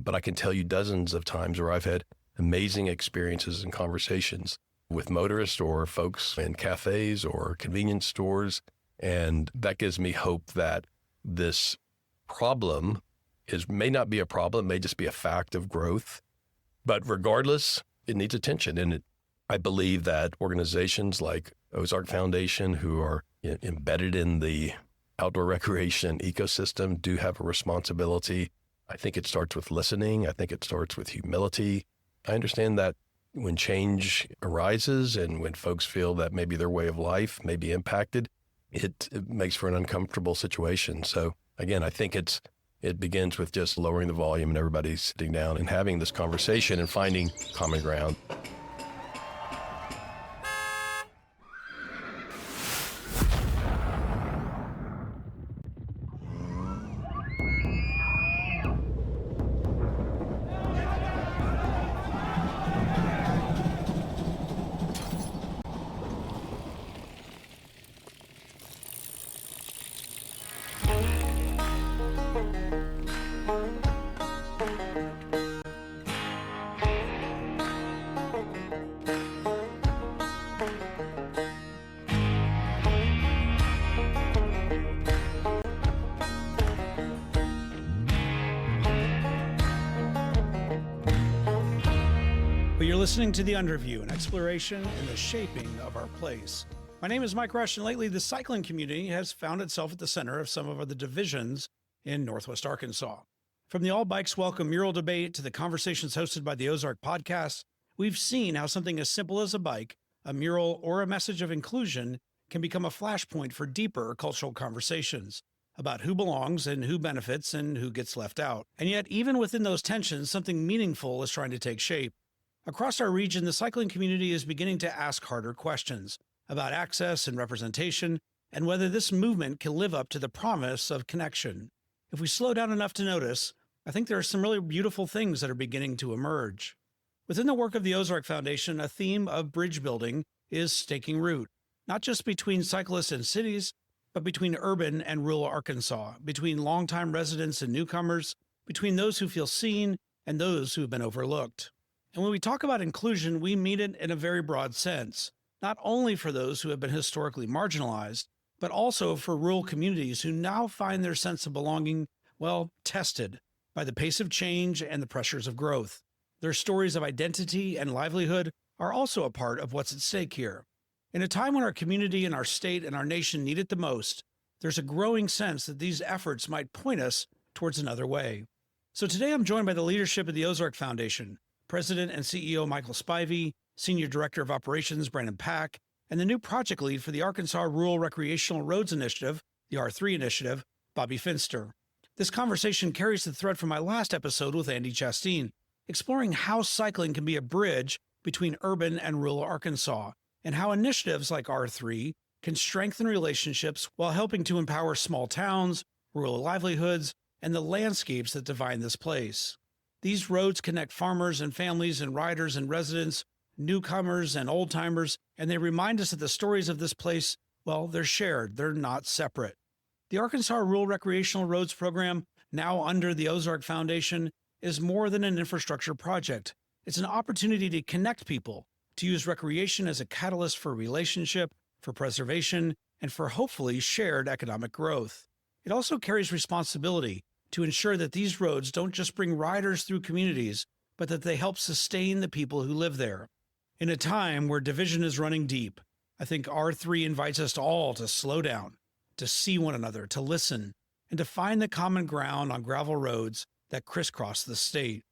But I can tell you dozens of times where I've had amazing experiences and conversations with motorists or folks in cafes or convenience stores. And that gives me hope that this problem may not be a problem, may just be a fact of growth. But regardless, it needs attention. And I believe that organizations like Ozark Foundation, who are embedded in the outdoor recreation ecosystem, do have a responsibility. I think it starts with listening. I think it starts with humility. I understand that when change arises and when folks feel that maybe their way of life may be impacted, it makes for an uncomfortable situation. So again, I think it begins with just lowering the volume and everybody sitting down and having this conversation and finding common ground. You're listening to The Underview, an exploration in the shaping of our place. My name is Mike Rusch, and lately the cycling community has found itself at the center of some of the divisions in Northwest Arkansas. From the All Bikes Welcome mural debate to the conversations hosted by the Ozark Podcast, we've seen how something as simple as a bike, a mural, or a message of inclusion can become a flashpoint for deeper cultural conversations about who belongs and who benefits and who gets left out. And yet, even within those tensions, something meaningful is trying to take shape. Across our region, the cycling community is beginning to ask harder questions about access and representation and whether this movement can live up to the promise of connection. If we slow down enough to notice, I think there are some really beautiful things that are beginning to emerge. Within the work of the Ozark Foundation, a theme of bridge building is taking root, not just between cyclists and cities, but between urban and rural Arkansas, between longtime residents and newcomers, between those who feel seen and those who have been overlooked. And when we talk about inclusion, we mean it in a very broad sense, not only for those who have been historically marginalized, but also for rural communities who now find their sense of belonging, tested by the pace of change and the pressures of growth. Their stories of identity and livelihood are also a part of what's at stake here. In a time when our community and our state and our nation need it the most, there's a growing sense that these efforts might point us towards another way. So today I'm joined by the leadership of the Ozark Foundation, President and CEO Michael Spivey, Senior Director of Operations Brannon Pack, and the new project lead for the Arkansas Rural Recreational Roads Initiative, the R3 Initiative, Bobby Finster. This conversation carries the thread from my last episode with Andy Chasteen, exploring how cycling can be a bridge between urban and rural Arkansas, and how initiatives like R3 can strengthen relationships while helping to empower small towns, rural livelihoods, and the landscapes that define this place. These roads connect farmers and families and riders and residents, newcomers and old-timers, and they remind us that the stories of this place, they're shared, they're not separate. The Arkansas Rural Recreational Roads Program, now under the Ozark Foundation, is more than an infrastructure project. It's an opportunity to connect people, to use recreation as a catalyst for relationship, for preservation, and for hopefully shared economic growth. It also carries responsibility to ensure that these roads don't just bring riders through communities, but that they help sustain the people who live there. In a time where division is running deep, I think R3 invites us all to slow down, to see one another, to listen, and to find the common ground on gravel roads that crisscross the state.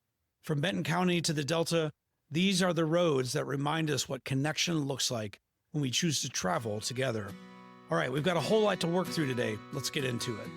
From Benton County to the Delta, these are the roads that remind us what connection looks like when we choose to travel together. All right, we've got a whole lot to work through today. Let's get into it.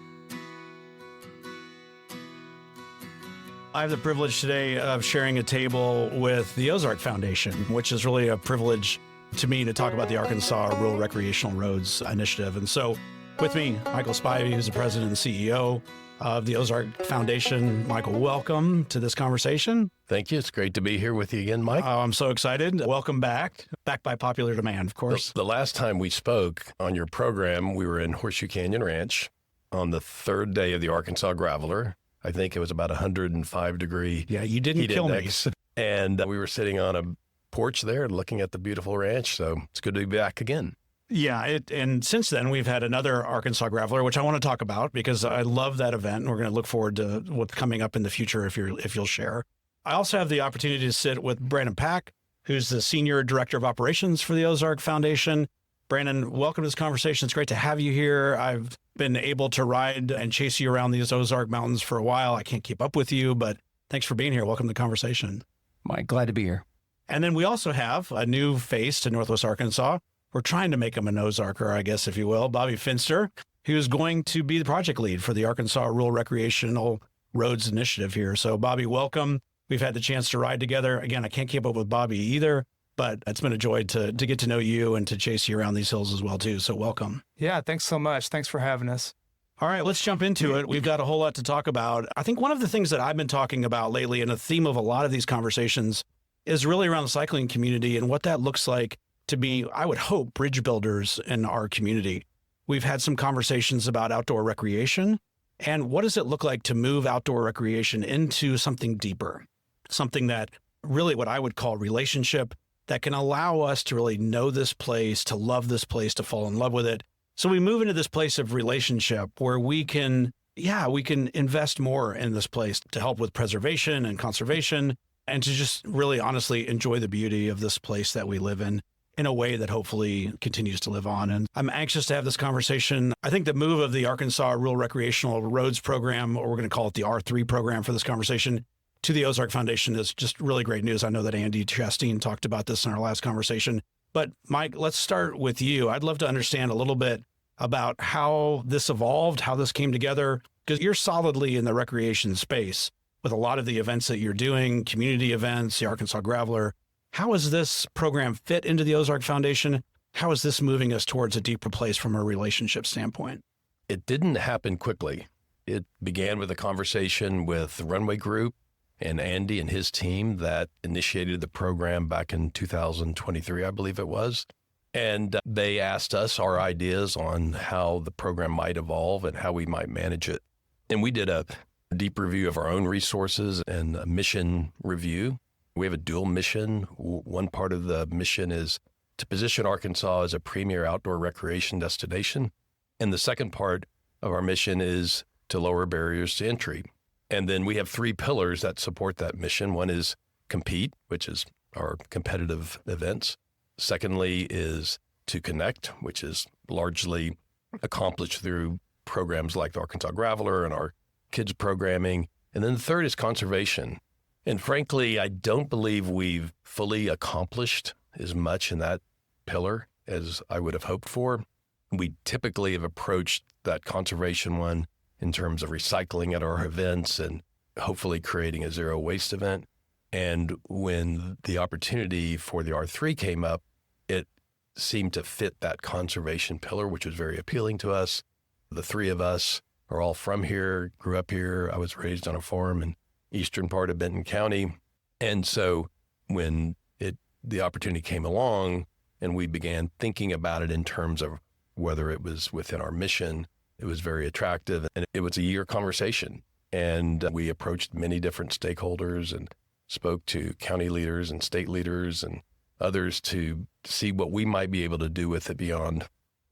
I have the privilege today of sharing a table with the Ozark Foundation, which is really a privilege to me to talk about the Arkansas Rural Recreational Roads Initiative. And so with me, Michael Spivey, who's the president and CEO of the Ozark Foundation. Michael, welcome to this conversation. Thank you. It's great to be here with you again, Mike. I'm so excited. Welcome back by popular demand, of course. The last time we spoke on your program, we were in Horseshoe Canyon Ranch on the third day of the Arkansas Graveler. I think it was about 105-degree Yeah, you didn't heat kill index. me. And we were sitting on a porch there looking at the beautiful ranch. So it's good to be back again. Yeah, and since then, we've had another Arkansas Graveler, which I want to talk about because I love that event. And we're going to look forward to what's coming up in the future if you'll share. I also have the opportunity to sit with Brannon Pack, who's the Senior Director of Operations for the Ozark Foundation. Brannon, welcome to this conversation. It's great to have you here. I've been able to ride and chase you around these Ozark Mountains for a while. I can't keep up with you, but thanks for being here. Welcome to the conversation. Mike, glad to be here. And then we also have a new face to Northwest Arkansas. We're trying to make him an Ozarker, I guess, if you will, Bobby Finster, who's going to be the project lead for the Arkansas Rural Recreational Roads Initiative here. So, Bobby, welcome. We've had the chance to ride together. Again, I can't keep up with Bobby either, but it's been a joy to get to know you and to chase you around these hills as well, too. So welcome. Yeah, thanks so much. Thanks for having us. All right, let's jump into it. We've got a whole lot to talk about. I think one of the things that I've been talking about lately, and a theme of a lot of these conversations, is really around the cycling community and what that looks like to be, I would hope, bridge builders in our community. We've had some conversations about outdoor recreation and what does it look like to move outdoor recreation into something deeper, something that really what I would call relationship that can allow us to really know this place, to love this place, to fall in love with it. So we move into this place of relationship where we can invest more in this place to help with preservation and conservation and to just really honestly enjoy the beauty of this place that we live in a way that hopefully continues to live on. And I'm anxious to have this conversation. I think the move of the Arkansas Rural Recreational Roads Program, or we're going to call it the R3 program for this conversation, to the Ozark Foundation is just really great news. I know that Andy Chastain talked about this in our last conversation. But Mike, let's start with you. I'd love to understand a little bit about how this evolved, how this came together, because you're solidly in the recreation space with a lot of the events that you're doing, community events, the Arkansas Graveler. How does this program fit into the Ozark Foundation? How is this moving us towards a deeper place from a relationship standpoint? It didn't happen quickly. It began with a conversation with the Runway Group and Andy and his team that initiated the program back in 2023, I believe it was. And they asked us our ideas on how the program might evolve and how we might manage it. And we did a deep review of our own resources and a mission review. We have a dual mission. One part of the mission is to position Arkansas as a premier outdoor recreation destination. And the second part of our mission is to lower barriers to entry. And then we have three pillars that support that mission. One is compete, which is our competitive events. Secondly is to connect, which is largely accomplished through programs like the Arkansas Graveler and our kids programming. And then the third is conservation. And frankly, I don't believe we've fully accomplished as much in that pillar as I would have hoped for. We typically have approached that conservation one in terms of recycling at our events and hopefully creating a zero waste event. And when the opportunity for the R3 came up, it seemed to fit that conservation pillar, which was very appealing to us. The three of us are all from here, grew up here. I was raised on a farm in eastern part of Benton County. And so when the opportunity came along and we began thinking about it in terms of whether it was within our mission, it was very attractive. And it was a year conversation. And we approached many different stakeholders and spoke to county leaders and state leaders and others to see what we might be able to do with it beyond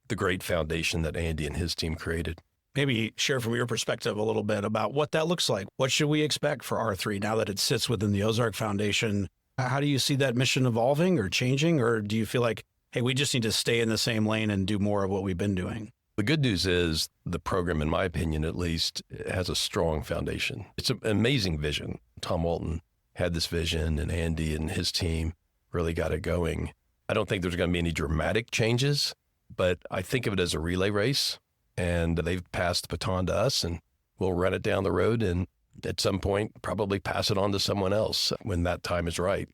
the great foundation that Andy and his team created. Maybe share from your perspective a little bit about what that looks like. What should we expect for R3 now that it sits within the Ozark Foundation? How do you see that mission evolving or changing? Or do you feel like, hey, we just need to stay in the same lane and do more of what we've been doing? The good news is the program, in my opinion at least, has a strong foundation. It's an amazing vision. Tom Walton had this vision and Andy and his team really got it going. I don't think there's going to be any dramatic changes, but I think of it as a relay race. And they've passed the baton to us and we'll run it down the road and at some point probably pass it on to someone else when that time is right.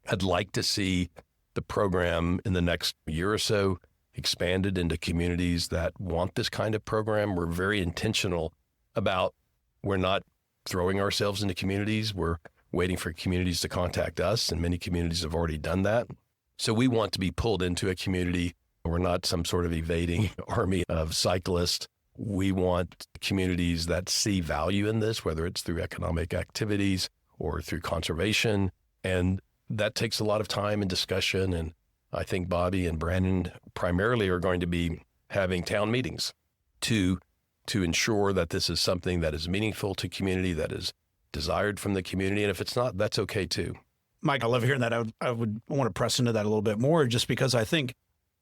I'd like to see the program in the next year or so expanded into communities that want this kind of program. We're very intentional about we're not throwing ourselves into communities. We're waiting for communities to contact us, and many communities have already done that. So we want to be pulled into a community. We're not some sort of evading army of cyclists. we want communities that see value in this, whether it's through economic activities or through conservation. And that takes a lot of time and discussion. And I think Bobby and Brannon primarily are going to be having town meetings to ensure that this is something that is meaningful to community, that is desired from the community. And if it's not, that's okay too. Mike, I love hearing that. I would want to press into that a little bit more, just because I think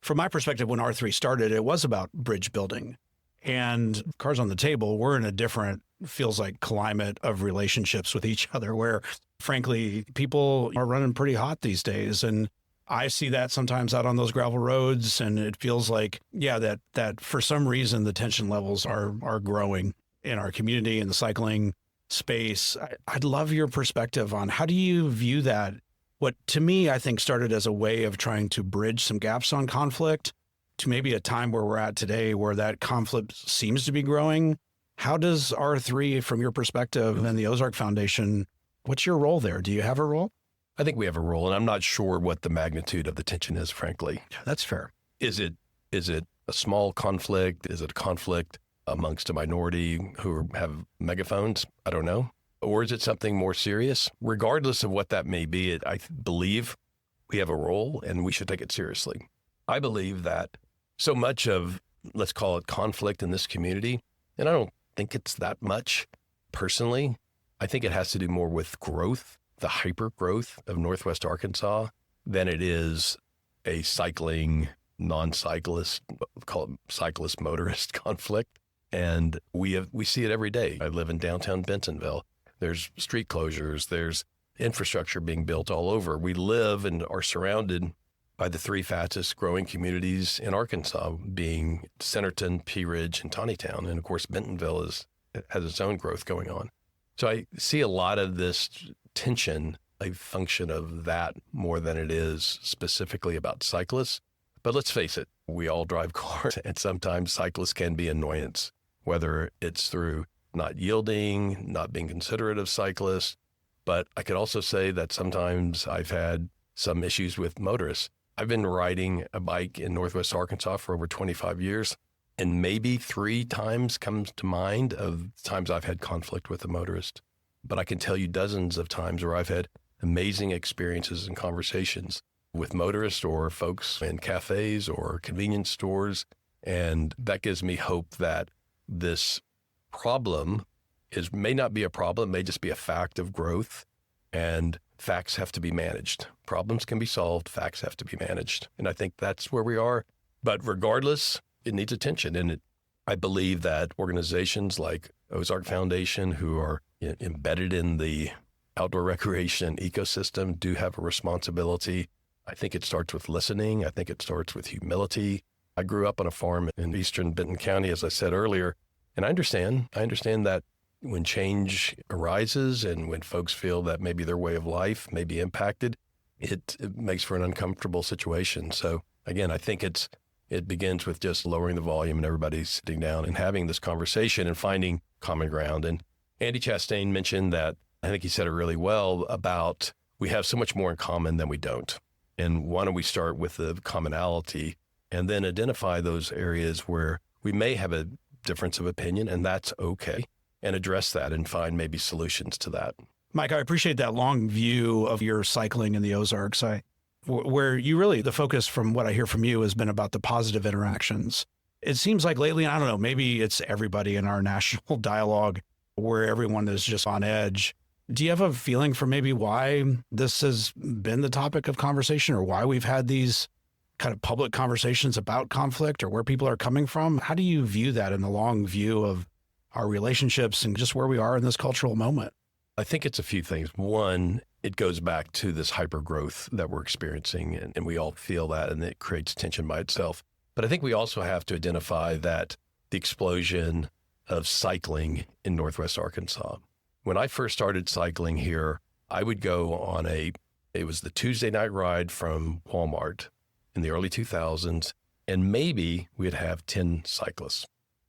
from my perspective, when R3 started, it was about bridge building. And cards on the table, we're in a different, feels like, climate of relationships with each other where, frankly, people are running pretty hot these days. And I see that sometimes out on those gravel roads. And it feels like, that for some reason, the tension levels are growing in our community, in the cycling space. I'd love your perspective on how do you view that? What, to me, I think started as a way of trying to bridge some gaps on conflict to maybe a time where we're at today where that conflict seems to be growing. How does R3, from your perspective, and the Ozark Foundation, what's your role there? Do you have a role? I think we have a role, and I'm not sure what the magnitude of the tension is, frankly. That's fair. Is it a small conflict? Is it a conflict amongst a minority who have megaphones? I don't know. Or is it something more serious? Regardless of what that may be, I believe we have a role and we should take it seriously. I believe that so much of, let's call it conflict in this community, and I don't think it's that much personally. I think it has to do more with growth, the hyper growth of Northwest Arkansas, than it is a cycling, non-cyclist, call it cyclist motorist conflict. And we see it every day. I live in downtown Bentonville. There's street closures. There's infrastructure being built all over. We live and are surrounded by the three fastest growing communities in Arkansas, being Centerton, Pea Ridge, and Tawnytown. And of course, Bentonville has its own growth going on. So I see a lot of this tension, a function of that more than it is specifically about cyclists. But let's face it, we all drive cars, and sometimes cyclists can be an annoyance, whether it's through not yielding, not being considerate of cyclists. But I could also say that sometimes I've had some issues with motorists. I've been riding a bike in Northwest Arkansas for over 25 years, and maybe 3 times comes to mind of times I've had conflict with a motorist. But I can tell you dozens of times where I've had amazing experiences and conversations with motorists or folks in cafes or convenience stores. And that gives me hope that this problem may not be a problem, may just be a fact of growth, and facts have to be managed. Problems can be solved, facts have to be managed. And I think that's where we are. But regardless, it needs attention. And I believe that organizations like Ozark Foundation, who are embedded in the outdoor recreation ecosystem, do have a responsibility. I think it starts with listening. I think it starts with humility. I grew up on a farm in eastern Benton County, as I said earlier, and I understand that when change arises and when folks feel that maybe their way of life may be impacted, it makes for an uncomfortable situation. So again, I think it begins with just lowering the volume and everybody sitting down and having this conversation and finding common ground. And Andy Chastain mentioned that, I think he said it really well, about we have so much more in common than we don't. And why don't we start with the commonality and then identify those areas where we may have a difference of opinion, and that's okay, and address that and find maybe solutions to that. Mike, I appreciate that long view of your cycling in the Ozarks, where you really, the focus from what I hear from you has been about the positive interactions. It seems like lately, and I don't know, maybe it's everybody in our national dialogue where everyone is just on edge. Do you have a feeling for maybe why this has been the topic of conversation, or why we've had these kind of public conversations about conflict, or where people are coming from? How do you view that in the long view of our relationships and just where we are in this cultural moment? I think it's a few things. One, it goes back to this hyper growth that we're experiencing, and we all feel that, and it creates tension by itself. But I think we also have to identify that the explosion of cycling in Northwest Arkansas. When I first started cycling here, I would go on it was the Tuesday night ride from Walmart in the early 2000s, and maybe we'd have 10 cyclists.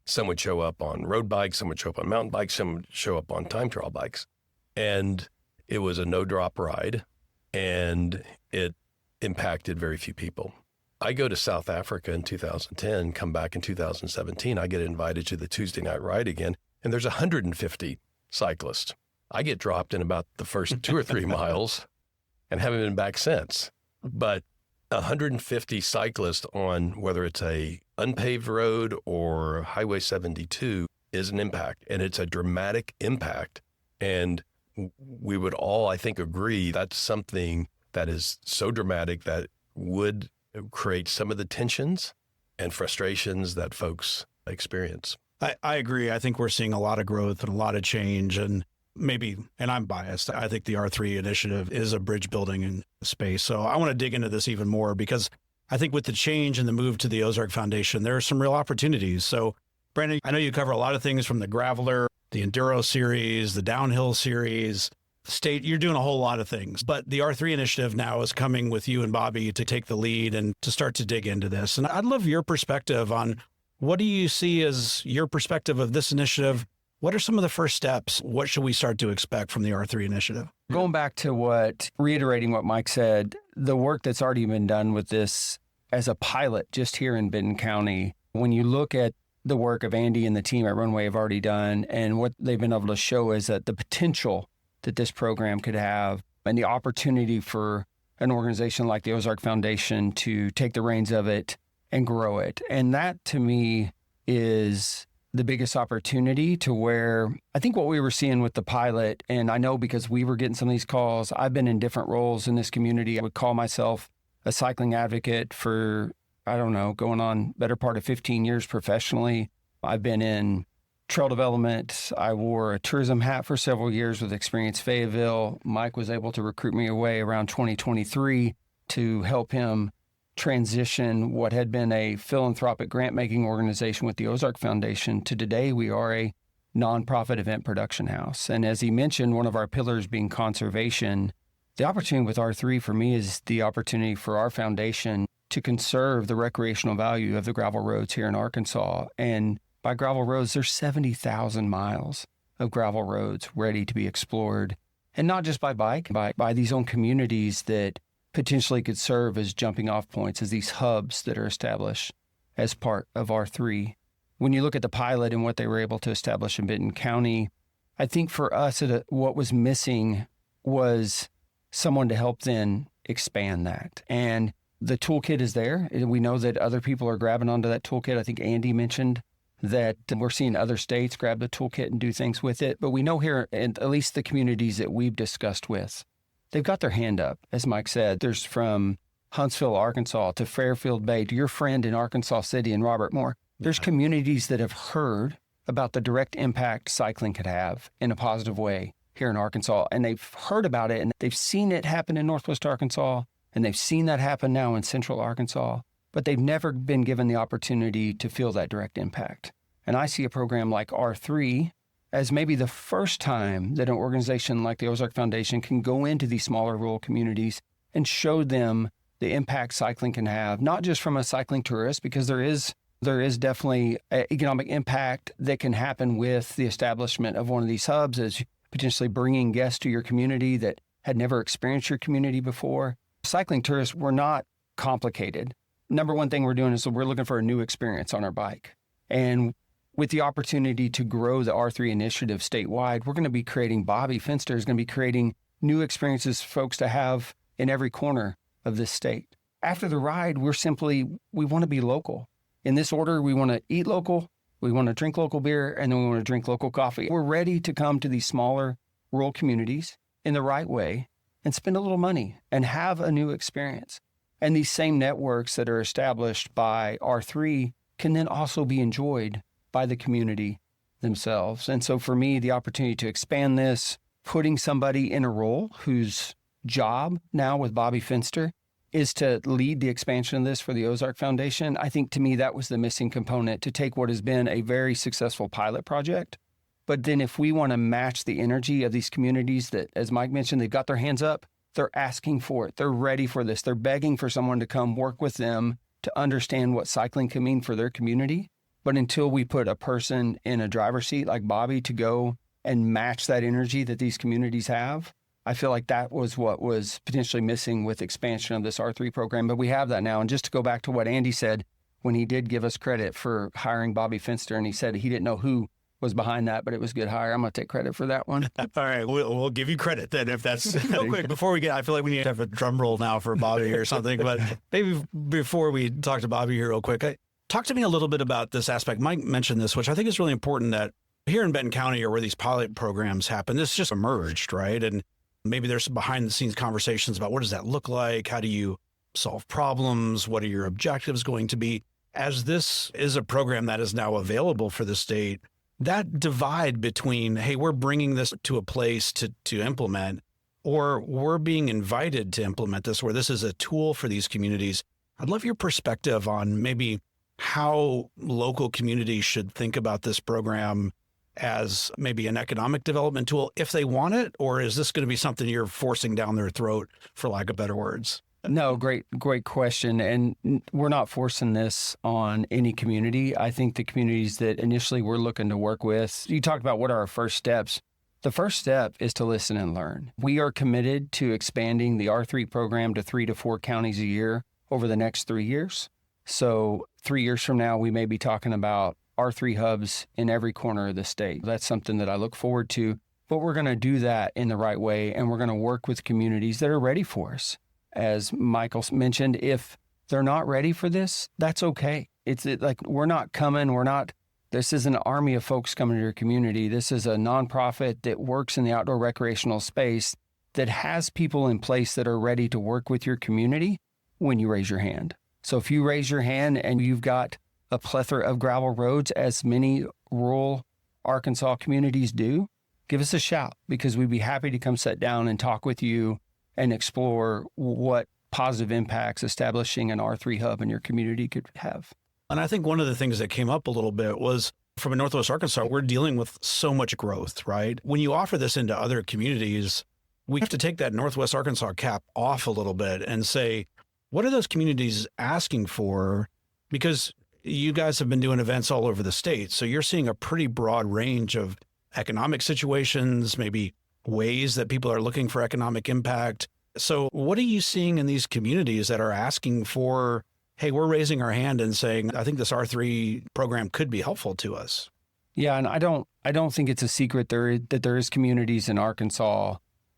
Some would show up on road bikes, some would show up on mountain bikes, some would show up on time trial bikes. And it was a no-drop ride, and it impacted very few people. I go to South Africa in 2010, come back in 2017. I get invited to the Tuesday night ride again, and there's 150 cyclists. I get dropped in about the first 2 or 3 miles and haven't been back since. But 150 cyclists on whether it's a unpaved road or Highway 72 is an impact, and it's a dramatic impact. And we would all, I think, agree that's something that is so dramatic that would create some of the tensions and frustrations that folks experience. I agree. I think we're seeing a lot of growth and a lot of change, and maybe, and I'm biased, I think the R3 initiative is a bridge building in space. So I want to dig into this even more, because I think with the change and the move to the Ozark Foundation, there are some real opportunities. So Brannon, I know you cover a lot of things from the Graveler, the Enduro series, the Downhill series, state, you're doing a whole lot of things, but the R3 initiative now is coming with you and Bobby to take the lead and to start to dig into this. And I'd love your perspective on what do you see as your perspective of this initiative? What are some of the first steps? What should we start to expect from the R3 initiative? Going back to reiterating what Mike said, the work that's already been done with this as a pilot just here in Benton County, when you look at the work of Andy and the team at Runway have already done, and what they've been able to show is that the potential that this program could have and the opportunity for an organization like the Ozark Foundation to take the reins of it and grow it. And that, to me, is the biggest opportunity, to where I think what we were seeing with the pilot, and I know because we were getting some of these calls, I've been in different roles in this community. I would call myself a cycling advocate for, I don't know, going on better part of 15 years professionally. I've been in trail development. I wore a tourism hat for several years with Experience Fayetteville. Mike was able to recruit me away around 2023 to help him transition what had been a philanthropic grant-making organization with the Ozark Foundation to today we are a nonprofit event production house. And as he mentioned, one of our pillars being conservation, the opportunity with R3 for me is the opportunity for our foundation to conserve the recreational value of the gravel roads here in Arkansas. And by gravel roads, there's 70,000 miles of gravel roads ready to be explored. And not just by bike, by these own communities that potentially could serve as jumping off points, as these hubs that are established as part of R3. When you look at the pilot and what they were able to establish in Benton County, I think for us, what was missing was someone to help then expand that. And the toolkit is there. We know that other people are grabbing onto that toolkit. I think Andy mentioned that we're seeing other states grab the toolkit and do things with it. But we know here, and at least the communities that we've discussed with, they've got their hand up. As Mike said, there's from Huntsville, Arkansas, to Fairfield Bay, to your friend in Arkansas City and Robert Moore. There's communities that have heard about the direct impact cycling could have in a positive way here in Arkansas. And they've heard about it, and they've seen it happen in Northwest Arkansas, and they've seen that happen now in Central Arkansas, but they've never been given the opportunity to feel that direct impact. And I see a program like R3 as maybe the first time that an organization like the Ozark Foundation can go into these smaller rural communities and show them the impact cycling can have, not just from a cycling tourist, because there is definitely an economic impact that can happen with the establishment of one of these hubs, as potentially bringing guests to your community that had never experienced your community before. Cycling tourists, we're not complicated. Number one thing we're doing is we're looking for a new experience on our bike. And with the opportunity to grow the R3 initiative statewide, we're going to be creating, Bobby Finster is going to be creating new experiences for folks to have in every corner of this state. After the ride, we want to be local. In this order, we want to eat local, we want to drink local beer, and then we want to drink local coffee. We're ready to come to these smaller rural communities in the right way and spend a little money and have a new experience. And these same networks that are established by R3 can then also be enjoyed by the community themselves. And so for me, the opportunity to expand this, putting somebody in a role whose job now with Bobby Finster is to lead the expansion of this for the Ozark Foundation, I think to me that was the missing component, to take what has been a very successful pilot project. But then if we want to match the energy of these communities that, as Mike mentioned, they've got their hands up, they're asking for it, they're ready for this, they're begging for someone to come work with them to understand what cycling can mean for their community. But until we put a person in a driver's seat like Bobby to go and match that energy that these communities have, I feel like that was what was potentially missing with expansion of this R3 program, but we have that now. And just to go back to what Andy said, when he did give us credit for hiring Bobby Finster, and he said he didn't know who was behind that, but it was a good hire. I'm going to take credit for that one. All right. We'll give you credit then if that's real quick. Before we I feel like we need to have a drum roll now for Bobby or something, but maybe before we talk to Bobby here real quick, talk to me a little bit about this aspect. Mike mentioned this, which I think is really important, that here in Benton County or where these pilot programs happen, this just emerged, right? And maybe there's some behind the scenes conversations about what does that look like? How do you solve problems? What are your objectives going to be? As this is a program that is now available for the state, that divide between, hey, we're bringing this to a place to implement, or we're being invited to implement this, where this is a tool for these communities. I'd love your perspective on maybe how local communities should think about this program as maybe an economic development tool if they want it, or is this going to be something you're forcing down their throat, for lack of better words? No, great question. And we're not forcing this on any community. I think the communities that initially we're looking to work with, you talked about what are our first steps. The first step is to listen and learn. We are committed to expanding the R3 program to 3 to 4 counties a year over the next 3 years. So 3 years from now, we may be talking about R3 hubs in every corner of the state. That's something that I look forward to, but we're going to do that in the right way, and we're going to work with communities that are ready for us. As Michael mentioned, if they're not ready for this, that's okay. It's like this is an army of folks coming to your community. This is a nonprofit that works in the outdoor recreational space that has people in place that are ready to work with your community when you raise your hand. So if you raise your hand and you've got a plethora of gravel roads, as many rural Arkansas communities do, give us a shout, because we'd be happy to come sit down and talk with you and explore what positive impacts establishing an R3 hub in your community could have. And I think one of the things that came up a little bit was, from Northwest Arkansas, we're dealing with so much growth, right? When you offer this into other communities, we have to take that Northwest Arkansas cap off a little bit and say, what are those communities asking for? Because you guys have been doing events all over the state, so you're seeing a pretty broad range of economic situations, maybe ways that people are looking for economic impact. So what are you seeing in these communities that are asking for, hey, we're raising our hand and saying, I think this R3 program could be helpful to us? Yeah, and I don't think it's a secret that there is communities in Arkansas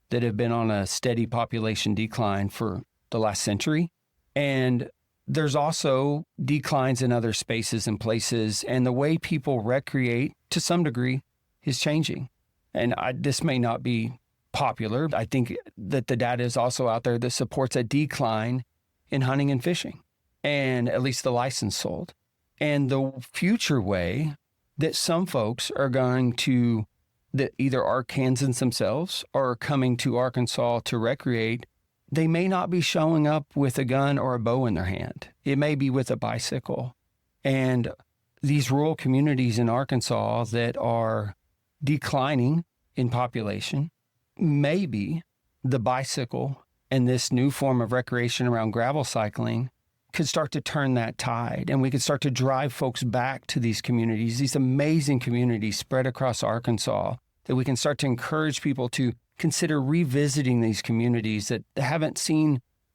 that have been on a steady population decline for the last century. And there's also declines in other spaces and places, and the way people recreate to some degree is changing. And this may not be popular. I think that the data is also out there that supports a decline in hunting and fishing, and at least the license sold. And the future way that some folks are going to, that either are Kansans themselves or are coming to Arkansas to recreate, they may not be showing up with a gun or a bow in their hand. It may be with a bicycle. And these rural communities in Arkansas that are declining in population, maybe the bicycle and this new form of recreation around gravel cycling could start to turn that tide, and we could start to drive folks back to these communities, these amazing communities spread across Arkansas, that we can start to encourage people to consider revisiting these communities that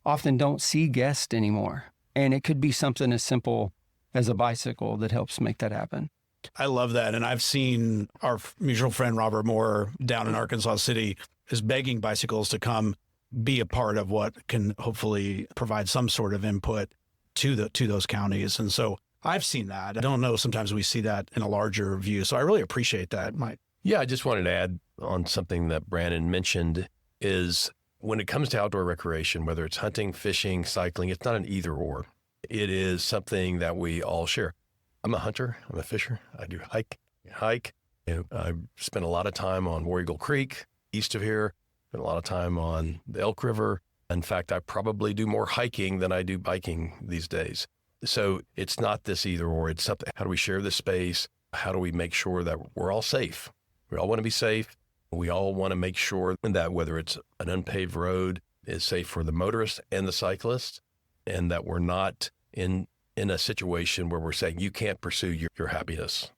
often don't see guests anymore. And it could be something as simple as a bicycle that helps make that happen. I love that. And I've seen our mutual friend, Robert Moore, down in Arkansas City, is begging bicycles to come be a part of what can hopefully provide some sort of input to those counties. And so I've seen that. I don't know, sometimes we see that in a larger view. So I really appreciate that, Mike. Yeah, I just wanted to add on something that Brannon mentioned is when it comes to outdoor recreation, whether it's hunting, fishing, cycling, it's not an either or. It is something that we all share. I'm a hunter. I'm a fisher. I do hike. I spent a lot of time on War Eagle Creek, east of here. Spent a lot of time on the Elk River. In fact, I probably do more hiking than I do biking these days. So it's not this either or. It's something, how do we share this space? How do we make sure that we're all safe? We all want to be safe. We all want to make sure that whether it's an unpaved road is safe for the motorist and the cyclist, and that we're not in a situation where we're saying you can't pursue your happiness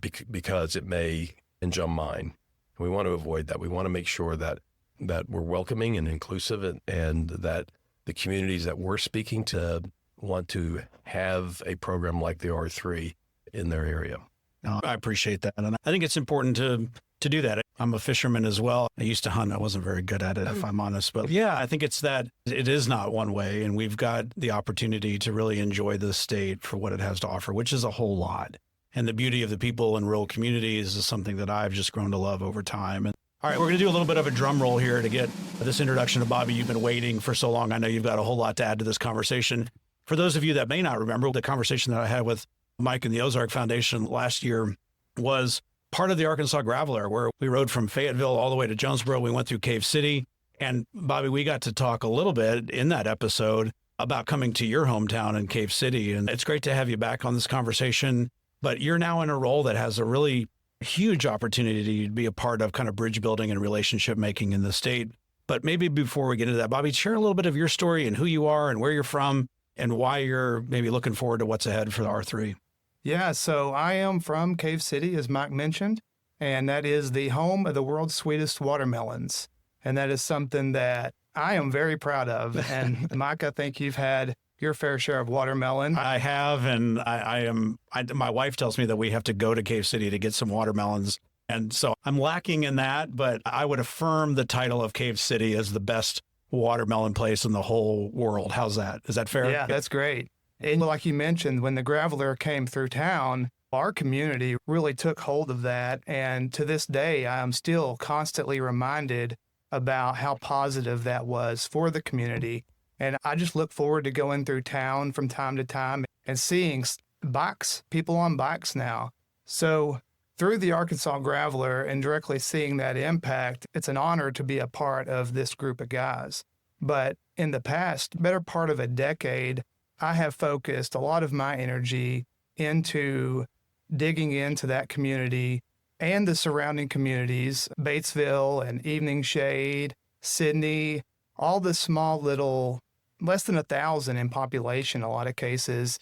because it may injure mine. We want to avoid that. We want to make sure that that we're welcoming and inclusive, and that the communities that we're speaking to want to have a program like the R3 in their area. No, I appreciate that. And I think it's important to do that. I'm a fisherman as well. I used to hunt. I wasn't very good at it, if I'm honest. But yeah, I think it's that it is not one way. And we've got the opportunity to really enjoy the state for what it has to offer, which is a whole lot. And the beauty of the people in rural communities is something that I've just grown to love over time. And all right, we're going to do a little bit of a drum roll here to get this introduction to Bobby. You've been waiting for so long. I know you've got a whole lot to add to this conversation. For those of you that may not remember, the conversation that I had with Mike and the Ozark Foundation last year was part of the Arkansas Graveler, where we rode from Fayetteville all the way to Jonesboro. We went through Cave City. And Bobby, we got to talk a little bit in that episode about coming to your hometown in Cave City. And it's great to have you back on this conversation. But you're now in a role that has a really huge opportunity to be a part of kind of bridge building and relationship making in the state. But maybe before we get into that, Bobby, share a little bit of your story and who you are and where you're from and why you're maybe looking forward to what's ahead for the R3. Yeah, so I am from Cave City, as Mike mentioned, and that is the home of the world's sweetest watermelons. And that is something that I am very proud of. And Mike, I think you've had your fair share of watermelon. I have, and my wife tells me that we have to go to Cave City to get some watermelons. And so I'm lacking in that, but I would affirm the title of Cave City as the best watermelon place in the whole world. How's that? Is that fair? Yeah, that's great. And like you mentioned, when the Graveler came through town, our community really took hold of that. And to this day, I'm still constantly reminded about how positive that was for the community. And I just look forward to going through town from time to time and seeing bikes, people on bikes now. So through the Arkansas Graveler and directly seeing that impact, it's an honor to be a part of this group of guys. But in the past, better part of a decade, I have focused a lot of my energy into digging into that community and the surrounding communities, Batesville and Evening Shade, Sidney, all the small little, less than 1,000 in population, a lot of cases.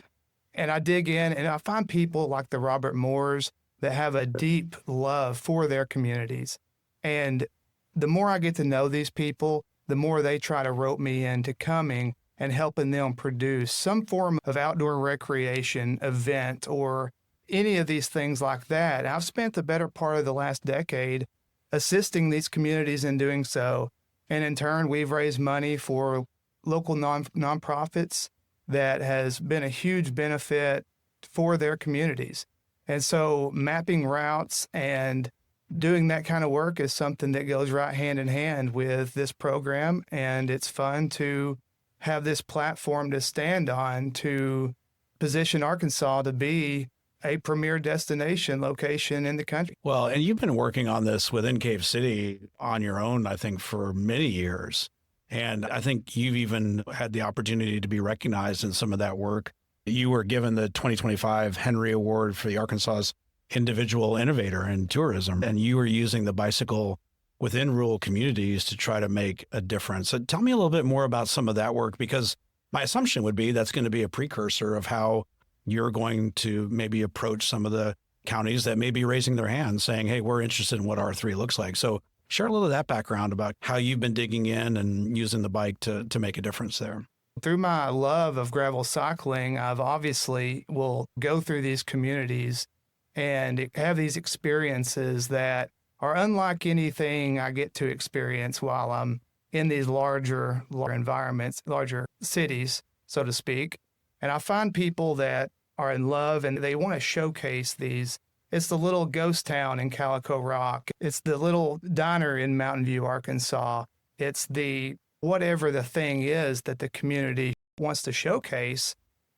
And I dig in and I find people like the Robert Moores that have a deep love for their communities. And the more I get to know these people, the more they try to rope me into coming and helping them produce some form of outdoor recreation event or any of these things like that. I've spent the better part of the last decade assisting these communities in doing so. And in turn, we've raised money for local nonprofits that has been a huge benefit for their communities. And so mapping routes and doing that kind of work is something that goes right hand in hand with this program. And it's fun to have this platform to stand on to position Arkansas to be a premier destination location in the country. Well, and you've been working on this within Cave City on your own, I think, for many years. And I think you've even had the opportunity to be recognized in some of that work. You were given the 2025 Henry Award for the Arkansas's Individual Innovator in Tourism, and you were using the bicycle within rural communities to try to make a difference. So tell me a little bit more about some of that work, because my assumption would be that's going to be a precursor of how you're going to maybe approach some of the counties that may be raising their hands saying, hey, we're interested in what R3 looks like. So share a little of that background about how you've been digging in and using the bike to make a difference there. Through my love of gravel cycling, I've obviously will go through these communities and have these experiences that are unlike anything I get to experience while I'm in these larger environments, larger cities, so to speak. And I find people that are in love and they want to showcase these. It's the little ghost town in Calico Rock. It's the little diner in Mountain View, Arkansas. It's the whatever the thing is that the community wants to showcase.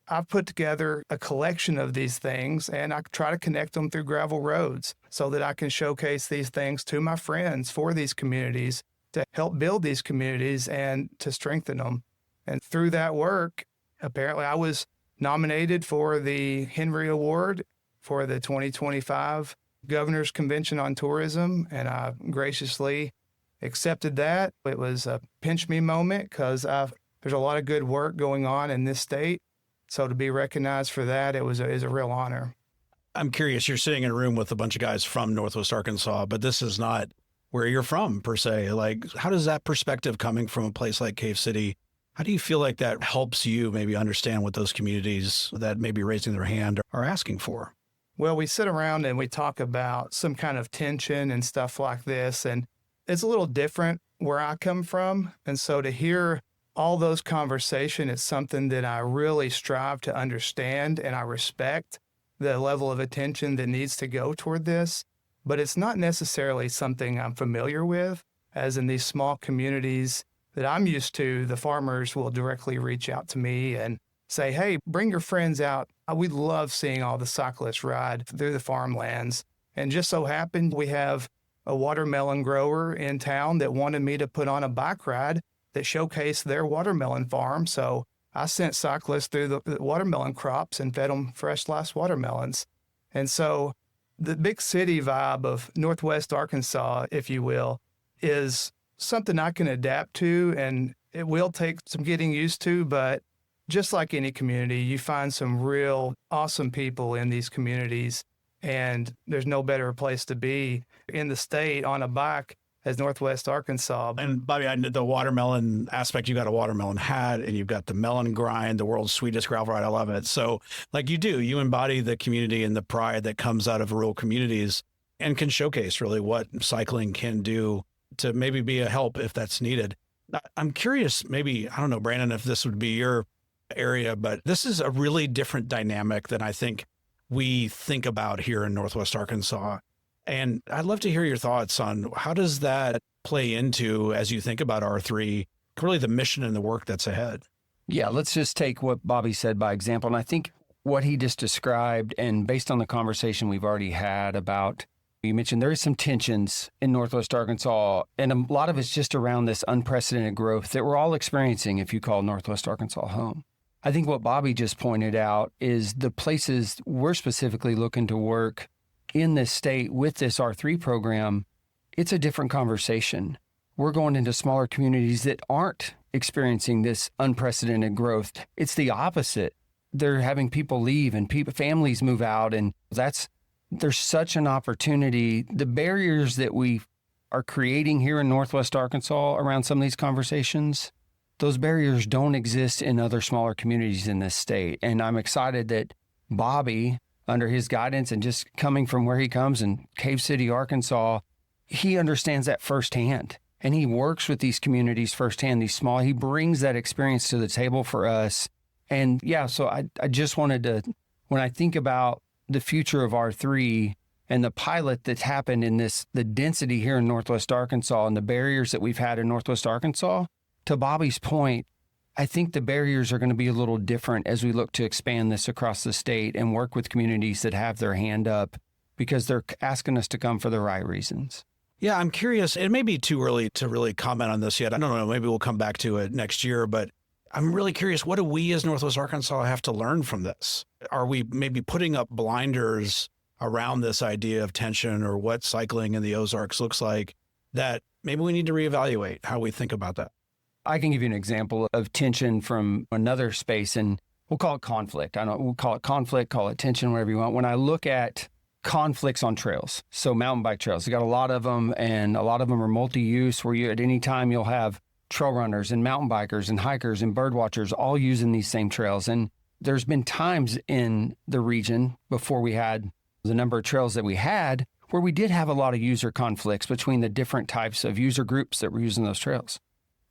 I've put together a collection of these things and I try to connect them through gravel roads so that I can showcase these things to my friends for these communities to help build these communities and to strengthen them. And through that work, apparently I was nominated for the Henry Award for the 2025 Governor's Convention on Tourism, and I graciously accepted that. It was a pinch me moment because there's a lot of good work going on in this state. So to be recognized for that, is a real honor. I'm curious, you're sitting in a room with a bunch of guys from Northwest Arkansas, but this is not where you're from, per se. Like, how does that perspective coming from a place like Cave City, how do you feel like that helps you maybe understand what those communities that may be raising their hand are asking for? Well, we sit around and we talk about some kind of tension and stuff like this, and it's a little different where I come from. And so to hear all those conversations, it's something that I really strive to understand, and I respect the level of attention that needs to go toward this. But it's not necessarily something I'm familiar with, as in these small communities that I'm used to, the farmers will directly reach out to me and say, hey, bring your friends out. We love seeing all the cyclists ride through the farmlands. And just so happened, we have a watermelon grower in town that wanted me to put on a bike ride that showcased their watermelon farm. So I sent cyclists through the watermelon crops and fed them fresh sliced watermelons. And so the big city vibe of Northwest Arkansas, if you will, is something I can adapt to, and it will take some getting used to, but just like any community, you find some real awesome people in these communities, and there's no better place to be in the state on a bike as Northwest Arkansas. And Bobby, the watermelon aspect, you got a watermelon hat and you've got the melon grind, the world's sweetest gravel ride. I love it. So like you embody the community and the pride that comes out of rural communities and can showcase really what cycling can do to maybe be a help if that's needed. I'm curious, maybe, I don't know, Brannon, if this would be your area, but this is a really different dynamic than I think we think about here in Northwest Arkansas. And I'd love to hear your thoughts on how does that play into, as you think about R3, really the mission and the work that's ahead. Yeah, let's just take what Bobby said by example. And I think what he just described, and based on the conversation we've already had about, you mentioned there is some tensions in Northwest Arkansas, and a lot of it's just around this unprecedented growth that we're all experiencing if you call Northwest Arkansas home. I think what Bobby just pointed out is the places we're specifically looking to work in this state with this R3 program, it's a different conversation. We're going into smaller communities that aren't experiencing this unprecedented growth. It's the opposite. They're having people leave and families move out, and there's such an opportunity. The barriers that we are creating here in Northwest Arkansas around some of these conversations, those barriers don't exist in other smaller communities in this state. And I'm excited that Bobby, under his guidance and just coming from where he comes in Cave City, Arkansas, he understands that firsthand. And he works with these communities firsthand, he brings that experience to the table for us. And yeah, so I just wanted to, when I think about the future of R3 and the pilot that's happened in the density here in Northwest Arkansas and the barriers that we've had in Northwest Arkansas, to Bobby's point, I think the barriers are going to be a little different as we look to expand this across the state and work with communities that have their hand up because they're asking us to come for the right reasons. Yeah, I'm curious. It may be too early to really comment on this yet. I don't know. Maybe we'll come back to it next year, but I'm really curious. What do we as Northwest Arkansas have to learn from this? Are we maybe putting up blinders around this idea of tension or what cycling in the Ozarks looks like that maybe we need to reevaluate how we think about that? I can give you an example of tension from another space, and we'll call it conflict. We'll call it conflict, call it tension, whatever you want. When I look at conflicts on trails, so mountain bike trails, you got a lot of them, and a lot of them are multi-use where at any time you'll have trail runners and mountain bikers and hikers and bird watchers all using these same trails. And there's been times in the region before we had the number of trails that we had where we did have a lot of user conflicts between the different types of user groups that were using those trails.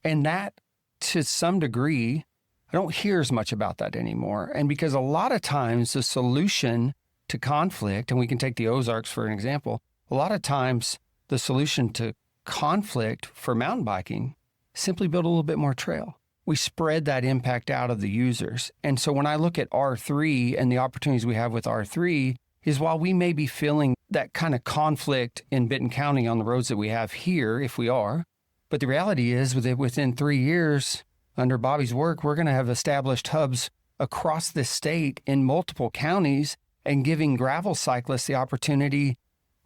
And that, to some degree, I don't hear as much about that anymore. And because a lot of times the solution to conflict, and we can take the Ozarks for an example, a lot of times the solution to conflict for mountain biking, simply build a little bit more trail. We spread that impact out of the users. And so when I look at R3 and the opportunities we have with R3 is while we may be feeling that kind of conflict in Benton County on the roads that we have here, if we are, but the reality is within 3 years, under Bobby's work, we're going to have established hubs across the state in multiple counties and giving gravel cyclists the opportunity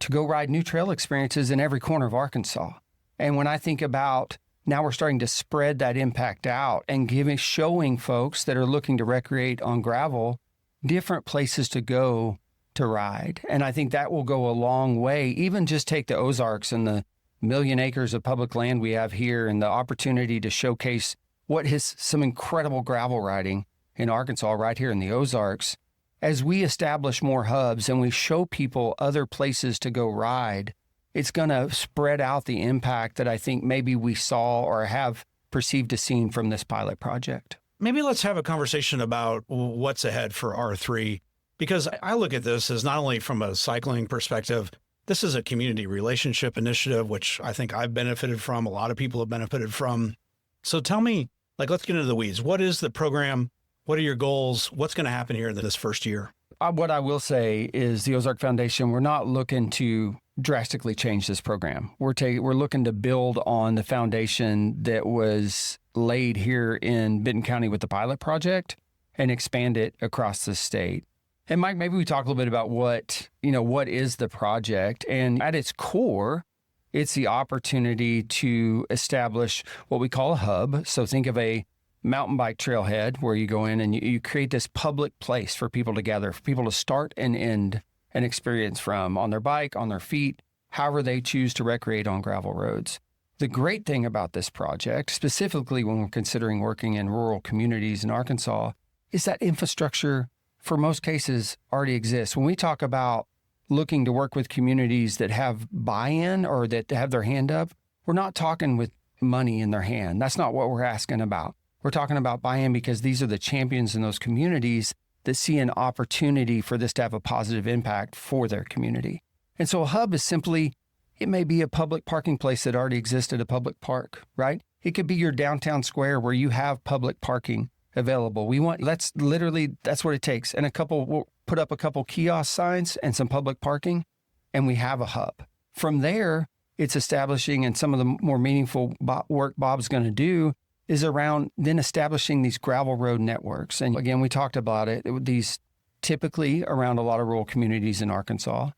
to go ride new trail experiences in every corner of Arkansas. And when I think about now we're starting to spread that impact out and showing folks that are looking to recreate on gravel different places to go to ride. And I think that will go a long way. Even just take the Ozarks and the million acres of public land we have here and the opportunity to showcase what is some incredible gravel riding in Arkansas right here in the Ozarks. As we establish more hubs and we show people other places to go ride, it's going to spread out the impact that I think maybe we saw or have perceived to seen from this pilot project. Maybe let's have a conversation about what's ahead for R3, because I look at this as not only from a cycling perspective, this is a community relationship initiative, which I think I've benefited from, a lot of people have benefited from. So tell me, let's get into the weeds. What is the program? What are your goals? What's going to happen here in this first year? What I will say is the Ozark Foundation, we're not looking to drastically change this program. We're looking to build on the foundation that was laid here in Benton County with the pilot project and expand it across the state. And Mike, maybe we talk a little bit about what is the project. And at its core, it's the opportunity to establish what we call a hub. So think of a mountain bike trailhead where you go in and you create this public place for people to gather, for people to start and end an experience from on their bike, on their feet, however they choose to recreate on gravel roads. The great thing about this project, specifically when we're considering working in rural communities in Arkansas, is that infrastructure, for most cases, already exists. When we talk about looking to work with communities that have buy-in or that have their hand up, we're not talking with money in their hand. That's not what we're asking about. We're talking about buy-in because these are the champions in those communities that see an opportunity for this to have a positive impact for their community. And so a hub is simply, it may be a public parking place that already exists at a public park, right? It could be your downtown square where you have public parking available. That's what it takes. And we'll put up a couple kiosk signs and some public parking, and we have a hub. From there, it's establishing, and some of the more meaningful work Bob's going to do is around then establishing these gravel road networks. And again, we talked about it. These typically around a lot of rural communities in Arkansas,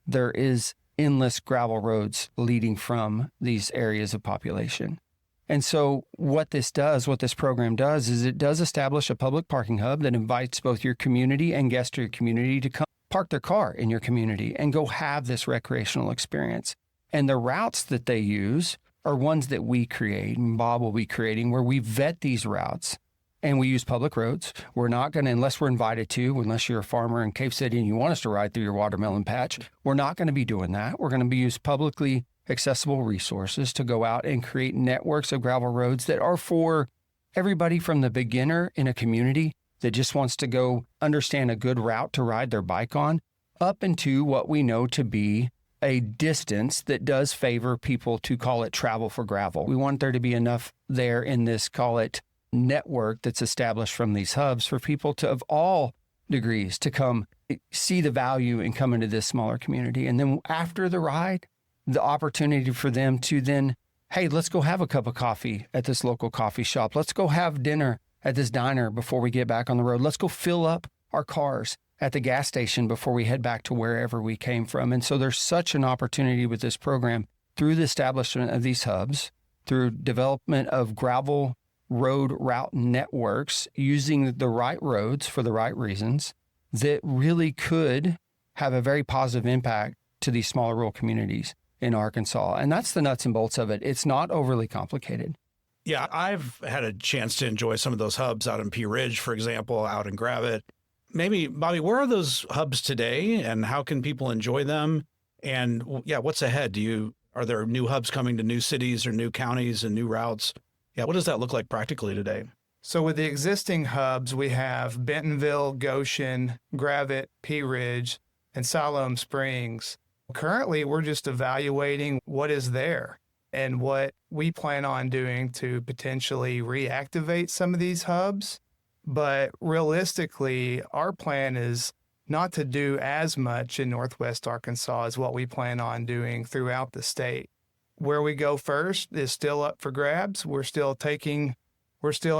there is endless gravel roads leading from these areas of population. And so what this program does is it does establish a public parking hub that invites both your community and guests to your community to come park their car in your community and go have this recreational experience. And the routes that they use are ones that we create, and Bob will be creating, where we vet these routes and we use public roads. We're not going to, unless we're invited to, unless you're a farmer in Cave City and you want us to ride through your watermelon patch, we're not going to be doing that. We're going to use publicly accessible resources to go out and create networks of gravel roads that are for everybody from the beginner in a community that just wants to go understand a good route to ride their bike on, up into what we know to be a distance that does favor people to call it travel for gravel. We want there to be enough there in this, call it, network that's established from these hubs for people to, of all degrees, to come see the value in coming to this smaller community. And then after the ride, the opportunity for them to then, hey, let's go have a cup of coffee at this local coffee shop. Let's go have dinner at this diner before we get back on the road. Let's go fill up our cars at the gas station before we head back to wherever we came from. And so there's such an opportunity with this program through the establishment of these hubs, through development of gravel road route networks, using the right roads for the right reasons, that really could have a very positive impact to these smaller rural communities in Arkansas. And that's the nuts and bolts of it. It's not overly complicated. Yeah, I've had a chance to enjoy some of those hubs out in Pea Ridge, for example, out in Gravette. Maybe, Bobby, where are those hubs today and how can people enjoy them? And yeah, what's ahead? Are there new hubs coming to new cities or new counties and new routes? Yeah, what does that look like practically today? So with the existing hubs, we have Bentonville, Goshen, Gravette, Pea Ridge, and Siloam Springs. Currently, we're just evaluating what is there and what we plan on doing to potentially reactivate some of these hubs. But realistically, our plan is not to do as much in Northwest Arkansas as what we plan on doing throughout the state. Where we go first is still up for grabs. We're still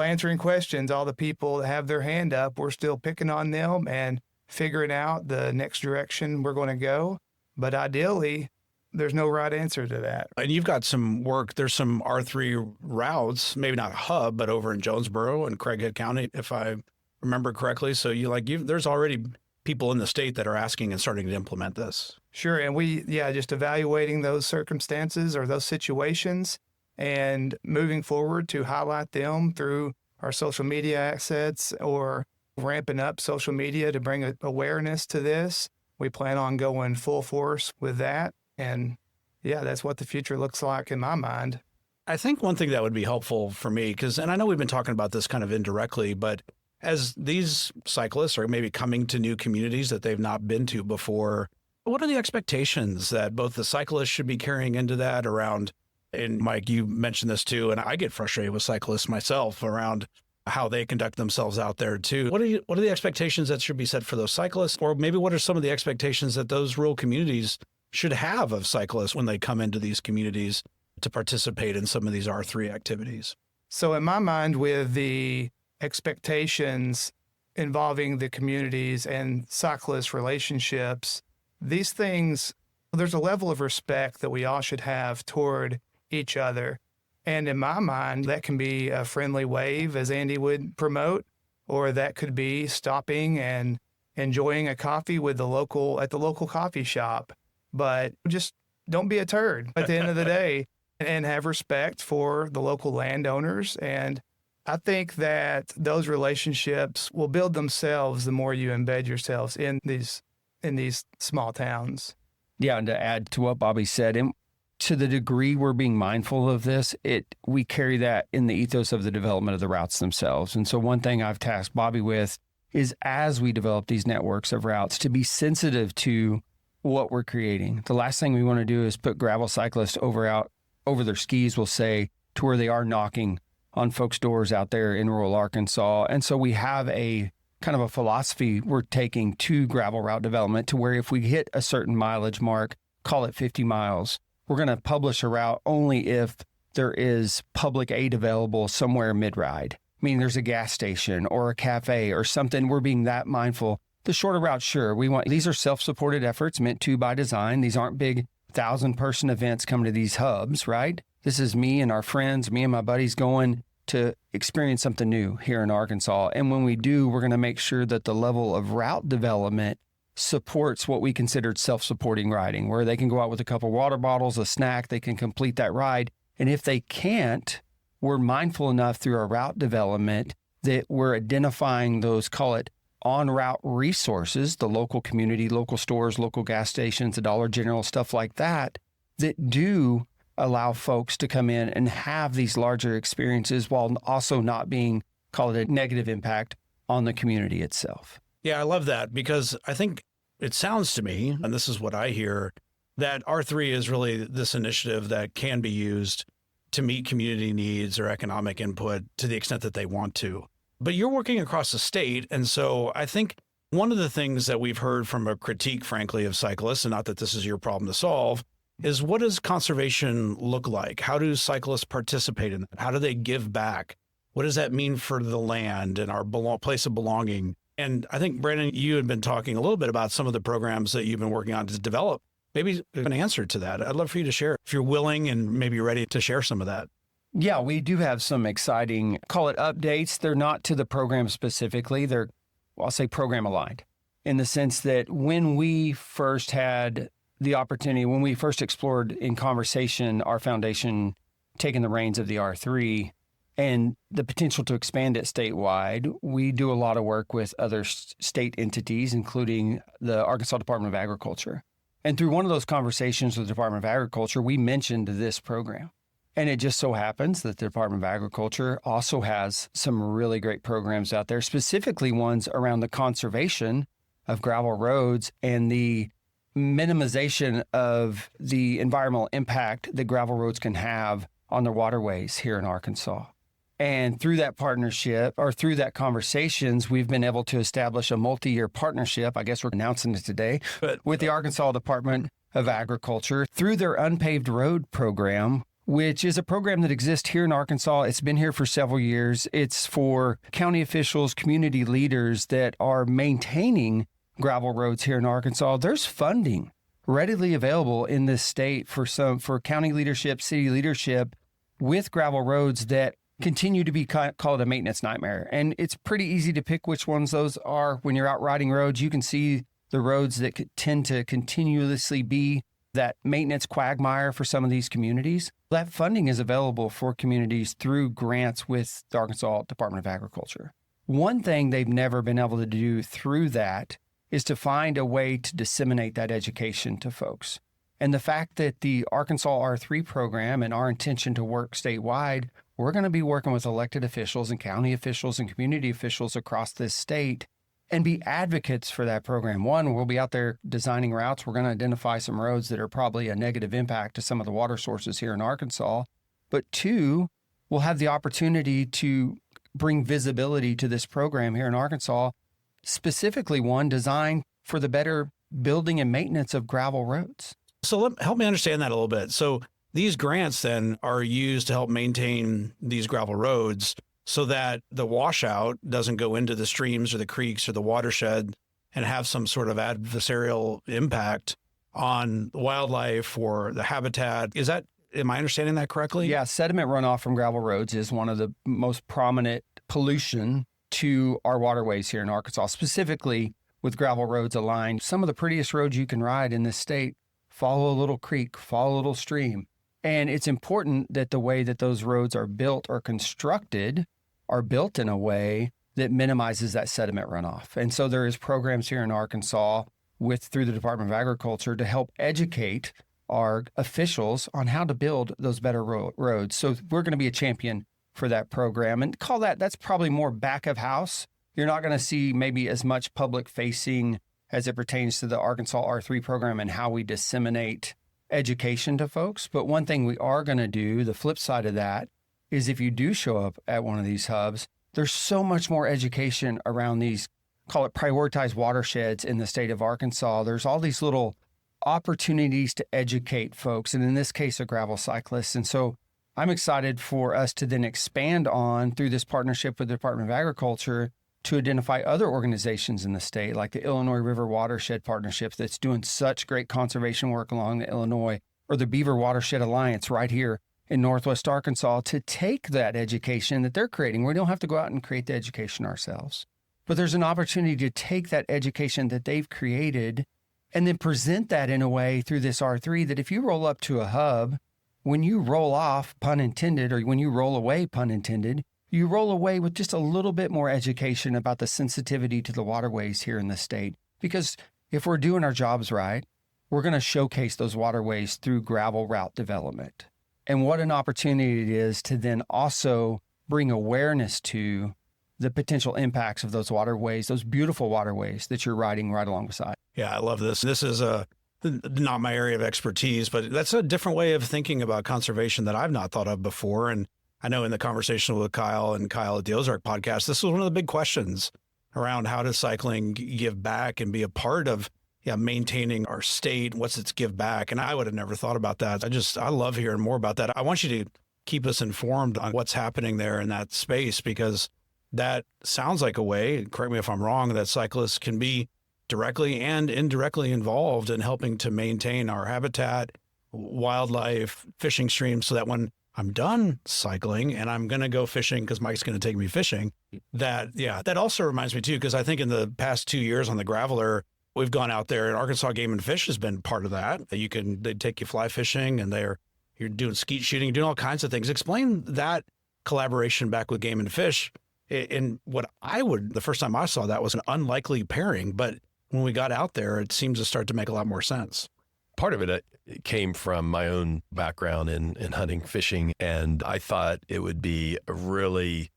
answering questions. All the people that have their hand up, we're still picking on them and figuring out the next direction we're going to go. But ideally, there's no right answer to that. And you've got some work. There's some R3 routes, maybe not a hub, but over in Jonesboro and Craighead County, if I remember correctly. So there's already people in the state that are asking and starting to implement this. Sure. And just evaluating those circumstances or those situations and moving forward to highlight them through our social media assets or ramping up social media to bring awareness to this. We plan on going full force with that. And that's what the future looks like in my mind. I think one thing that would be helpful for me, and I know we've been talking about this kind of indirectly, but as these cyclists are maybe coming to new communities that they've not been to before, what are the expectations that both the cyclists should be carrying into that around, and Mike, you mentioned this too, and I get frustrated with cyclists myself around how they conduct themselves out there too. What are the expectations that should be set for those cyclists? Or maybe what are some of the expectations that those rural communities should have of cyclists when they come into these communities to participate in some of these R3 activities? So in my mind, with the expectations involving the communities and cyclist relationships, these things, there's a level of respect that we all should have toward each other. And in my mind, that can be a friendly wave, as Andy would promote, or that could be stopping and enjoying a coffee at the local coffee shop. But just don't be a turd at the end of the day and have respect for the local landowners. And I think that those relationships will build themselves the more you embed yourselves in these small towns. Yeah, and to add to what Bobby said, and to the degree we're being mindful of this, we carry that in the ethos of the development of the routes themselves. And so one thing I've tasked Bobby with is, as we develop these networks of routes, to be sensitive to what we're creating. The last thing we want to do is put gravel cyclists over their skis, we'll say, to where they are knocking on folks' doors out there in rural Arkansas. And so we have a kind of a philosophy we're taking to gravel route development, to where if we hit a certain mileage mark, call it 50 miles, we're going to publish a route only if there is public aid available somewhere mid-ride. I mean, there's a gas station or a cafe or something. We're being that mindful. The shorter route, sure, these are self-supported efforts meant to by design. These aren't big 1,000-person events coming to these hubs, right? This is me and our friends, me and my buddies going to experience something new here in Arkansas. And when we do, we're going to make sure that the level of route development supports what we considered self-supporting riding, where they can go out with a couple water bottles, a snack, they can complete that ride. And if they can't, we're mindful enough through our route development that we're identifying those, call it on-route resources, the local community, local stores, local gas stations, the Dollar General, stuff like that, that do allow folks to come in and have these larger experiences while also not being, call it a negative impact on the community itself. Yeah, I love that, because I think it sounds to me, and this is what I hear, that R3 is really this initiative that can be used to meet community needs or economic input to the extent that they want to. But you're working across the state, and so I think one of the things that we've heard from a critique, frankly, of cyclists, and not that this is your problem to solve, is what does conservation look like? How do cyclists participate in that? How do they give back? What does that mean for the land and our place of belonging? And I think, Brannon, you had been talking a little bit about some of the programs that you've been working on to develop. Maybe an answer to that. I'd love for you to share, if you're willing and maybe you're ready to share some of that. Yeah, we do have some exciting, call it updates. They're not to the program specifically. They're, I'll say, program aligned, in the sense that when we first had the opportunity, when we first explored in conversation our foundation taking the reins of the R3 and the potential to expand it statewide, we do a lot of work with other state entities, including the Arkansas Department of Agriculture. And through one of those conversations with the Department of Agriculture, we mentioned this program. And it just so happens that the Department of Agriculture also has some really great programs out there, specifically ones around the conservation of gravel roads and the minimization of the environmental impact that gravel roads can have on the waterways here in Arkansas. And through that partnership, or through that conversations, we've been able to establish a multi-year partnership, I guess we're announcing it today, with the Arkansas Department of Agriculture through their Unpaved Road program, which is a program that exists here in Arkansas. It's been here for several years. It's for county officials, community leaders that are maintaining gravel roads here in Arkansas. There's funding readily available in this state for county leadership, city leadership with gravel roads that continue to be called a maintenance nightmare. And it's pretty easy to pick which ones those are. When you're out riding roads, you can see the roads that tend to continuously be that maintenance quagmire for some of these communities. That funding is available for communities through grants with the Arkansas Department of Agriculture. One thing they've never been able to do through that is to find a way to disseminate that education to folks. And the fact that the Arkansas R3 program and our intention to work statewide, we're going to be working with elected officials and county officials and community officials across this state and be advocates for that program. One, we'll be out there designing routes. We're going to identify some roads that are probably a negative impact to some of the water sources here in Arkansas. But two, we'll have the opportunity to bring visibility to this program here in Arkansas, specifically one designed for the better building and maintenance of gravel roads. So help me understand that a little bit. So these grants then are used to help maintain these gravel roads so that the washout doesn't go into the streams or the creeks or the watershed and have some sort of adversarial impact on wildlife or the habitat. Am I understanding that correctly? Yeah, sediment runoff from gravel roads is one of the most prominent pollution to our waterways here in Arkansas, specifically with gravel roads aligned. Some of the prettiest roads you can ride in this state follow a little creek, follow a little stream. And it's important that the way that those roads are built or constructed are built in a way that minimizes that sediment runoff. And so there is programs here in Arkansas through the Department of Agriculture to help educate our officials on how to build those better roads. So we're going to be a champion for that program and that's probably more back of house. You're not going to see maybe as much public facing as it pertains to the Arkansas R3 program and how we disseminate education to folks. But one thing we are going to do, the flip side of that, is if you do show up at one of these hubs, there's so much more education around these, call it prioritized watersheds in the state of Arkansas. There's all these little opportunities to educate folks, and in this case, a gravel cyclist. And so I'm excited for us to then expand on through this partnership with the Department of Agriculture to identify other organizations in the state, like the Illinois River Watershed Partnership that's doing such great conservation work along the Illinois, or the Beaver Watershed Alliance right here in Northwest Arkansas, to take that education that they're creating. We don't have to go out and create the education ourselves, but there's an opportunity to take that education that they've created and then present that in a way through this R3 that if you roll up to a hub, when you roll off, pun intended, or when you roll away, pun intended, you roll away with just a little bit more education about the sensitivity to the waterways here in the state. Because if we're doing our jobs right, we're going to showcase those waterways through gravel route development. And what an opportunity it is to then also bring awareness to the potential impacts of those waterways, those beautiful waterways that you're riding right along beside. Yeah, I love this. This is not my area of expertise, but that's a different way of thinking about conservation that I've not thought of before. And I know in the conversation with Kyle at the Ozark Podcast, this was one of the big questions around how does cycling give back and be a part of maintaining our state. What's its give back? And I would have never thought about that. I love hearing more about that. I want you to keep us informed on what's happening there in that space, because that sounds like a way, correct me if I'm wrong, that cyclists can be directly and indirectly involved in helping to maintain our habitat, wildlife, fishing streams, so that when I'm done cycling and I'm going to go fishing because Mike's going to take me fishing, that also reminds me too, because I think in the past 2 years on the Graveler, we've gone out there, and Arkansas Game and Fish has been part of that. They take you fly fishing, and you're doing skeet shooting, doing all kinds of things. Explain that collaboration back with Game and Fish. And the first time I saw that was an unlikely pairing, but when we got out there, it seems to start to make a lot more sense. Part of it came from my own background in hunting, fishing, and I thought it would be a really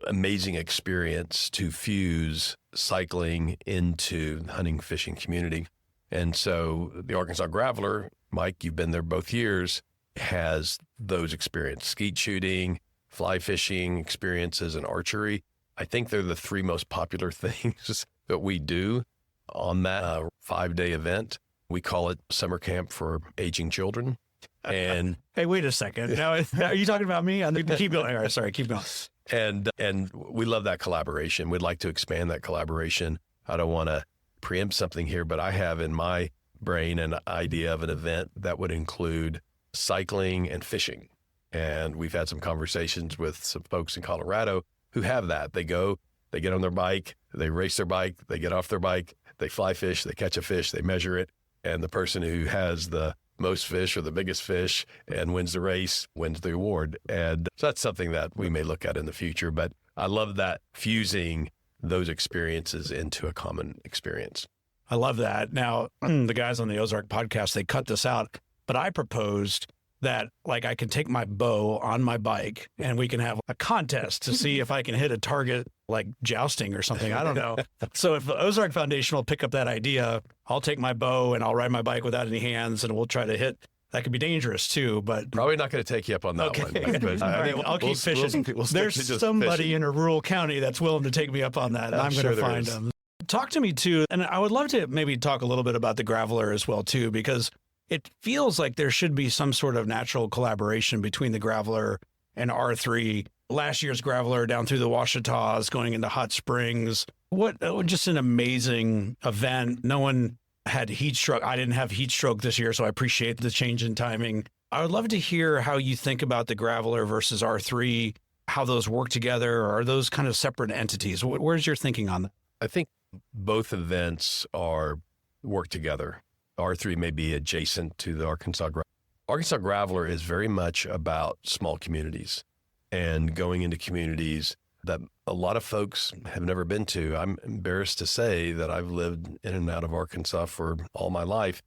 amazing experience to fuse cycling into the hunting, fishing community. And so the Arkansas Graveler, Mike, you've been there both years, has those experiences: skeet shooting, fly fishing experiences, and archery. I think they're the three most popular things that we do on that 5-day event. We call it summer camp for aging children. And hey, wait a second. Now, are you talking about me? Keep going. All right, sorry, keep going. And we love that collaboration. We'd like to expand that collaboration. I don't want to preempt something here, but I have in my brain an idea of an event that would include cycling and fishing. And we've had some conversations with some folks in Colorado who have that. They go, they get on their bike, they race their bike, they get off their bike, They fly fish, they catch a fish, they measure it, and the person who has the most fish or the biggest fish and wins the race wins the award. And so that's something that we may look at in the future. But I love that, fusing those experiences into a common experience. I love that. Now, the guys on the Ozark podcast, they cut this out, but I proposed that like I can take my bow on my bike and we can have a contest to see if I can hit a target, like jousting or something. I don't know. So if the Ozark Foundation will pick up that idea, I'll take my bow and I'll ride my bike without any hands and we'll try to hit. That could be dangerous too, but probably not going to take you up on that one. But, all right, I'll keep fishing. There's somebody in a rural county that's willing to take me up on that. And I'm going to find them. Talk to me too. And I would love to maybe talk a little bit about the Graveler as well too, because it feels like there should be some sort of natural collaboration between the Graveler and R3. Last year's Graveler down through the Washitas, going into Hot Springs. What just an amazing event. No one had heat stroke. I didn't have heat stroke this year, so I appreciate the change in timing. I would love to hear how you think about the Graveler versus R3, how those work together, or are those kind of separate entities? Where's your thinking on that? I think both events work together. R3 may be adjacent to the Arkansas Graveler. Arkansas Graveler is very much about small communities and going into communities that a lot of folks have never been to. I'm embarrassed to say that I've lived in and out of Arkansas for all my life,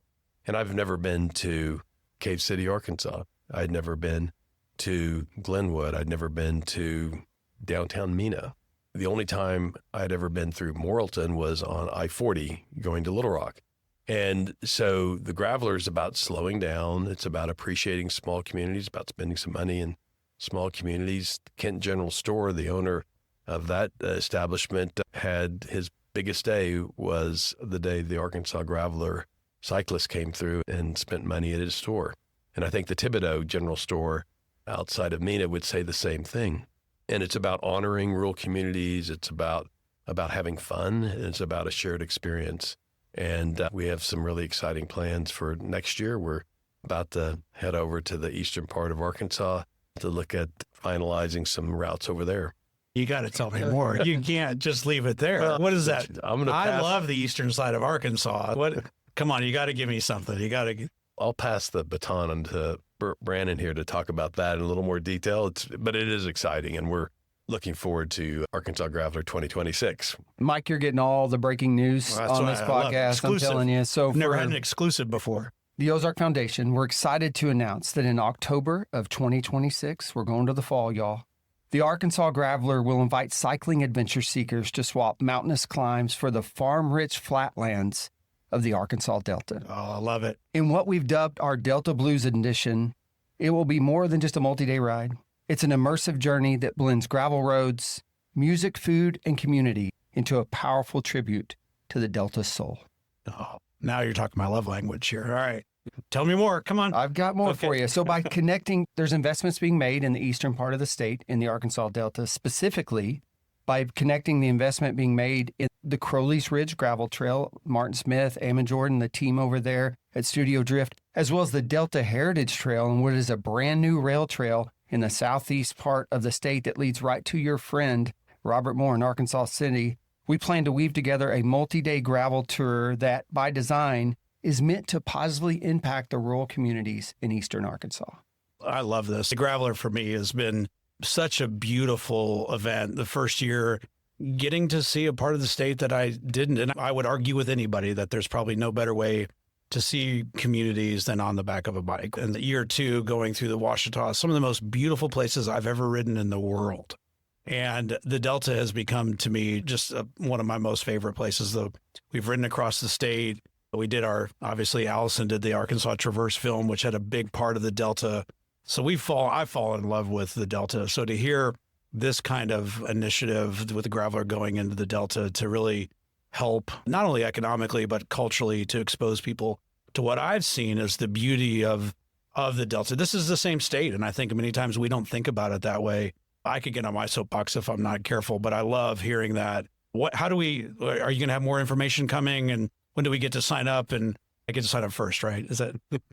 and I've never been to Cave City, Arkansas. I'd never been to Glenwood. I'd never been to downtown Mena. The only time I'd ever been through Morrilton was on I-40 going to Little Rock. And so the Graveler is about slowing down. It's about appreciating small communities, about spending some money in small communities. Kent General Store, the owner of that establishment, had his biggest day was the day the Arkansas Graveler cyclist came through and spent money at his store. And I think the Thibodeau General Store outside of Mena would say the same thing. And it's about honoring rural communities. It's about having fun. And it's about a shared experience. And we have some really exciting plans for next year. We're about to head over to the eastern part of Arkansas to look at finalizing some routes over there. You got to tell me more. You can't just leave it there. What is that? I love the eastern side of Arkansas. Come on, you got to give me something. I'll pass the baton on to Brannon here to talk about that in a little more detail. But it is exciting, and we're looking forward to Arkansas Graveler 2026. Mike, you're getting all the breaking news on this podcast. I'm telling you. So never had an exclusive before. The Ozark Foundation, we're excited to announce that in October of 2026, we're going to the fall, y'all. The Arkansas Graveler will invite cycling adventure seekers to swap mountainous climbs for the farm-rich flatlands of the Arkansas Delta. Oh, I love it. In what we've dubbed our Delta Blues edition, it will be more than just a multi-day ride. It's an immersive journey that blends gravel roads, music, food, and community into a powerful tribute to the Delta's soul. Oh, now you're talking my love language here. All right. Tell me more. Come on. I've got more for you. So by connecting, there's investments being made in the eastern part of the state, in the Arkansas Delta, specifically by connecting the investment being made in the Crowley's Ridge Gravel Trail, Martin Smith, Ammon Jordan, the team over there at Studio Drift, as well as the Delta Heritage Trail and what is a brand new rail trail in the southeast part of the state that leads right to your friend, Robert Moore in Arkansas City. We plan to weave together a multi-day gravel tour that, by design, is meant to positively impact the rural communities in eastern Arkansas. I love this. The Graveler for me has been such a beautiful event. The first year, getting to see a part of the state that I didn't, and I would argue with anybody that there's probably no better way to see communities than on the back of a bike. And the year two, going through the Washitas, some of the most beautiful places I've ever ridden in the world. And the Delta has become, to me, just one of my most favorite places. Though we've ridden across the state. We did obviously Allison did the Arkansas Traverse film, which had a big part of the Delta. So I've fallen in love with the Delta. So to hear this kind of initiative with the Graveler going into the Delta to really help, not only economically, but culturally, to expose people to what I've seen as the beauty of the Delta. This is the same state. And I think many times we don't think about it that way. I could get on my soapbox if I'm not careful, but I love hearing that. Are you going to have more information coming, and when do we get to sign up? And I get to sign up first, right?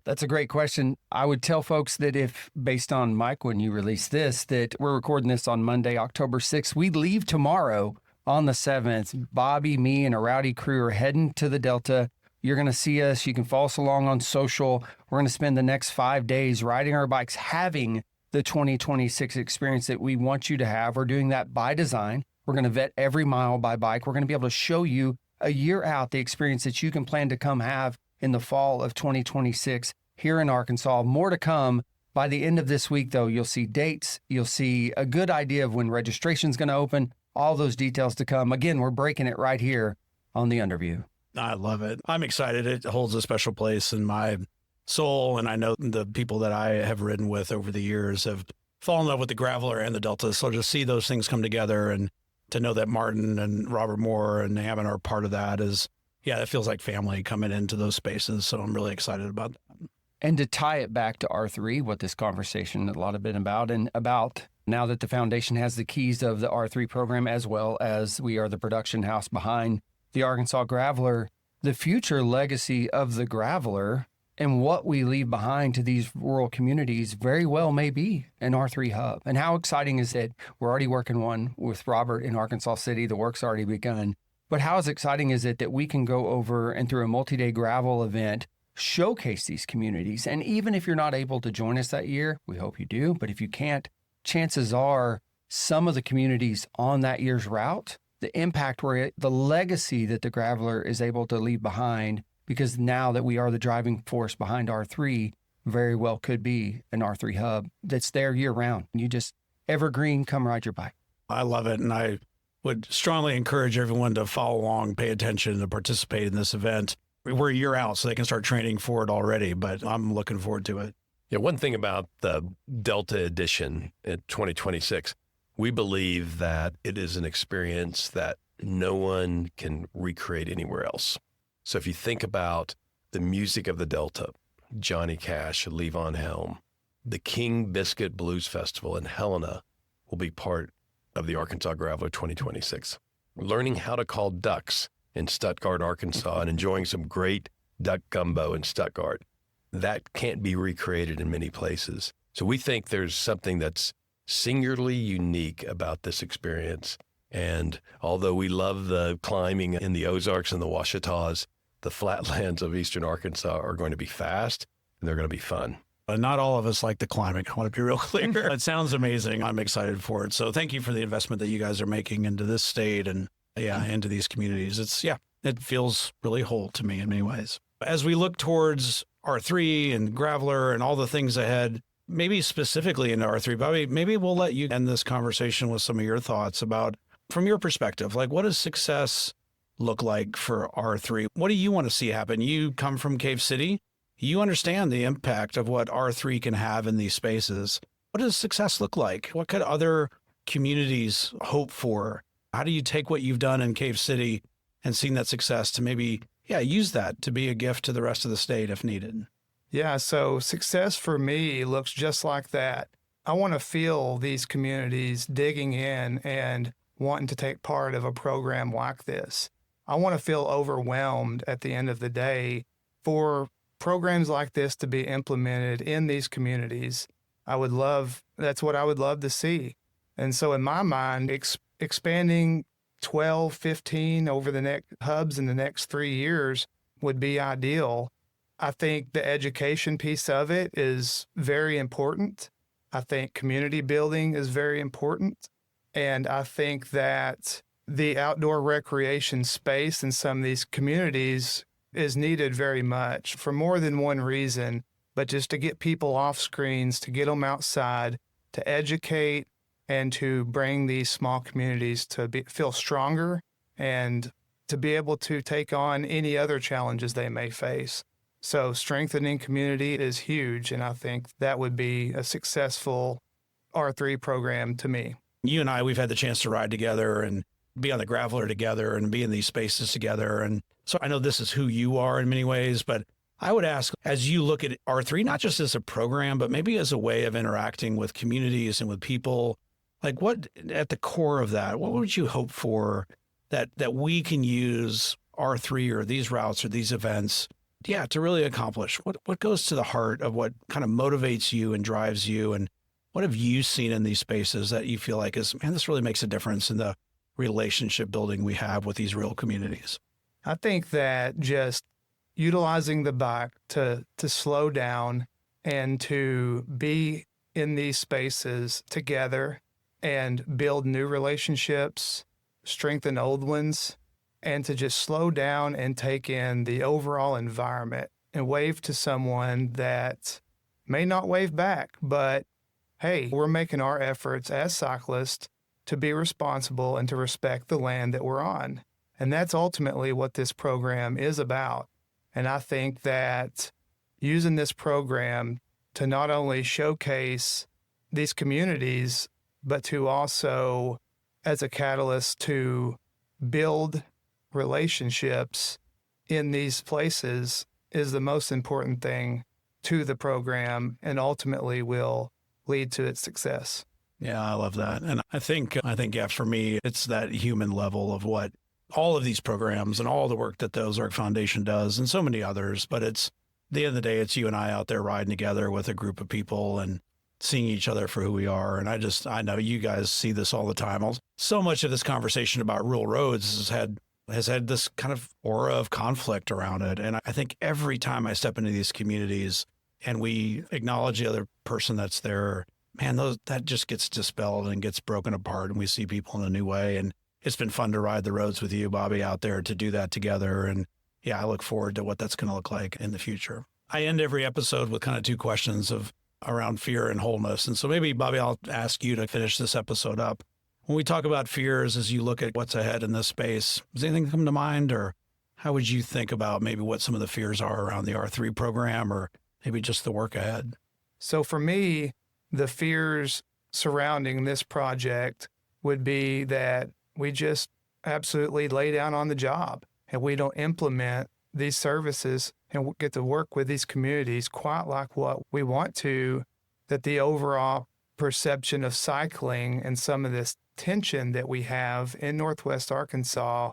That's a great question. I would tell folks that if, based on Mike, when you release this, that we're recording this on Monday, October 6th, we leave tomorrow on the 7th, Bobby, me, and a rowdy crew are heading to the Delta. You're going to see us. You can follow us along on social. We're going to spend the next 5 days riding our bikes, having the 2026 experience that we want you to have. We're doing that by design. We're going to vet every mile by bike. We're going to be able to show you a year out the experience that you can plan to come have in the fall of 2026 here in Arkansas. More to come. By the end of this week, though, you'll see dates. You'll see a good idea of when registration is going to open. All those details to come. Again, we're breaking it right here on the Underview. I love it. I'm excited. It holds a special place in my soul. And I know the people that I have ridden with over the years have fallen in love with the Graveler and the Delta. So to see those things come together and to know that Martin and Robert Moore and Hammond are part of that is, yeah, it feels like family coming into those spaces. So I'm really excited about that. And to tie it back to R3, what this conversation a lot have been about, and about now that the foundation has the keys of the R3 program, as well as we are the production house behind the Arkansas Graveler, the future legacy of the Graveler and what we leave behind to these rural communities very well may be an R3 hub. And how exciting is it? We're already working one with Robert in Arkansas City. The work's already begun. But how exciting is it that we can go over and through a multi-day gravel event, showcase these communities? And even if you're not able to join us that year, we hope you do. But if you can't, chances are some of the communities on that year's route, the impact, the legacy that the Graveler is able to leave behind, because now that we are the driving force behind R3, very well could be an R3 hub that's there year round. You just evergreen, come ride your bike. I love it. And I would strongly encourage everyone to follow along, pay attention, and participate in this event. We're a year out, so they can start training for it already, but I'm looking forward to it. Yeah, one thing about the Delta edition in 2026, we believe that it is an experience that no one can recreate anywhere else. So if you think about the music of the Delta, Johnny Cash, Levon Helm, the King Biscuit Blues Festival in Helena will be part of the Arkansas Graveler 2026. Learning how to call ducks in Stuttgart, Arkansas, and enjoying some great duck gumbo in Stuttgart. That can't be recreated in many places. So we think there's something that's singularly unique about this experience. And although we love the climbing in the Ozarks and the Ouachitas, the flatlands of eastern Arkansas are going to be fast and they're going to be fun. Not all of us like the climbing. I want to be real clear. It sounds amazing. I'm excited for it. So thank you for the investment that you guys are making into this state and into these communities. It feels really whole to me in many ways. As we look towards R3 and Graveler and all the things ahead, maybe specifically into R3, Bobby, maybe we'll let you end this conversation with some of your thoughts about, from your perspective, like what does success look like for R3? What do you want to see happen? You come from Cave City. You understand the impact of what R3 can have in these spaces. What does success look like? What could other communities hope for? How do you take what you've done in Cave City and seen that success to maybe, use that to be a gift to the rest of the state if needed? Yeah, so success for me looks just like that. I want to feel these communities digging in and wanting to take part of a program like this. I want to feel overwhelmed at the end of the day for programs like this to be implemented in these communities. That's what I would love to see. And so in my mind, expanding 12, 15 over the next hubs in the next 3 years would be ideal. I think the education piece of it is very important. I think community building is very important. And I think that the outdoor recreation space in some of these communities is needed very much for more than one reason, but just to get people off screens, to get them outside, to educate, and to bring these small communities to feel stronger and to be able to take on any other challenges they may face. So strengthening community is huge, and I think that would be a successful R3 program to me. You and I, we've had the chance to ride together and be on the Graveler together and be in these spaces together. And so I know this is who you are in many ways, but I would ask, as you look at R3, not just as a program, but maybe as a way of interacting with communities and with people, like what at the core of that, what would you hope for that we can use R3 or these routes or these events, to really accomplish? What goes to the heart of what kind of motivates you and drives you? And what have you seen in these spaces that you feel like this really makes a difference in the relationship building we have with these rural communities? I think that just utilizing the bike to slow down and to be in these spaces together and build new relationships, strengthen old ones, and to just slow down and take in the overall environment and wave to someone that may not wave back, but hey, we're making our efforts as cyclists to be responsible and to respect the land that we're on. And that's ultimately what this program is about. And I think that using this program to not only showcase these communities, but to also, as a catalyst, to build relationships in these places is the most important thing to the program and ultimately will lead to its success. Yeah, I love that. And I think, yeah, for me, it's that human level of what all of these programs and all the work that the Ozark Foundation does and so many others. But it's, at the end of the day, it's you and I out there riding together with a group of people and seeing each other for who we are. And I know you guys see this all the time. So much of this conversation about rural roads has had this kind of aura of conflict around it. And I think every time I step into these communities and we acknowledge the other person that's there, man, that just gets dispelled and gets broken apart, and we see people in a new way. And it's been fun to ride the roads with you, Bobby, out there to do that together. And yeah, I look forward to what that's going to look like in the future. I end every episode with kind of two questions around fear and wholeness. And so maybe, Bobby, I'll ask you to finish this episode up. When we talk about fears, as you look at what's ahead in this space, does anything come to mind, or how would you think about maybe what some of the fears are around the R3 program, or maybe just the work ahead? So for me, the fears surrounding this project would be that we just absolutely lay down on the job and we don't implement these services and get to work with these communities quite like what we want to, that the overall perception of cycling and some of this tension that we have in Northwest Arkansas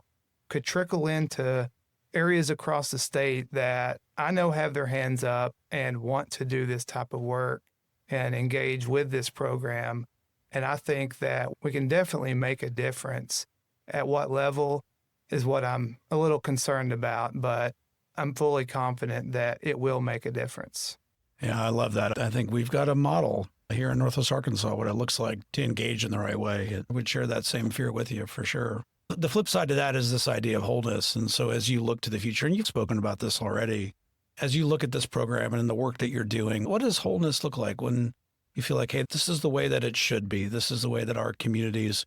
could trickle into areas across the state that I know have their hands up and want to do this type of work and engage with this program. And I think that we can definitely make a difference. At what level is what I'm a little concerned about, but I'm fully confident that it will make a difference. Yeah, I love that. I think we've got a model here in Northwest Arkansas, what it looks like to engage in the right way. It would share that same fear with you for sure. The flip side to that is this idea of wholeness. And so as you look to the future, and you've spoken about this already, as you look at this program and in the work that you're doing, what does wholeness look like when you feel like, hey, this is the way that it should be? This is the way that our communities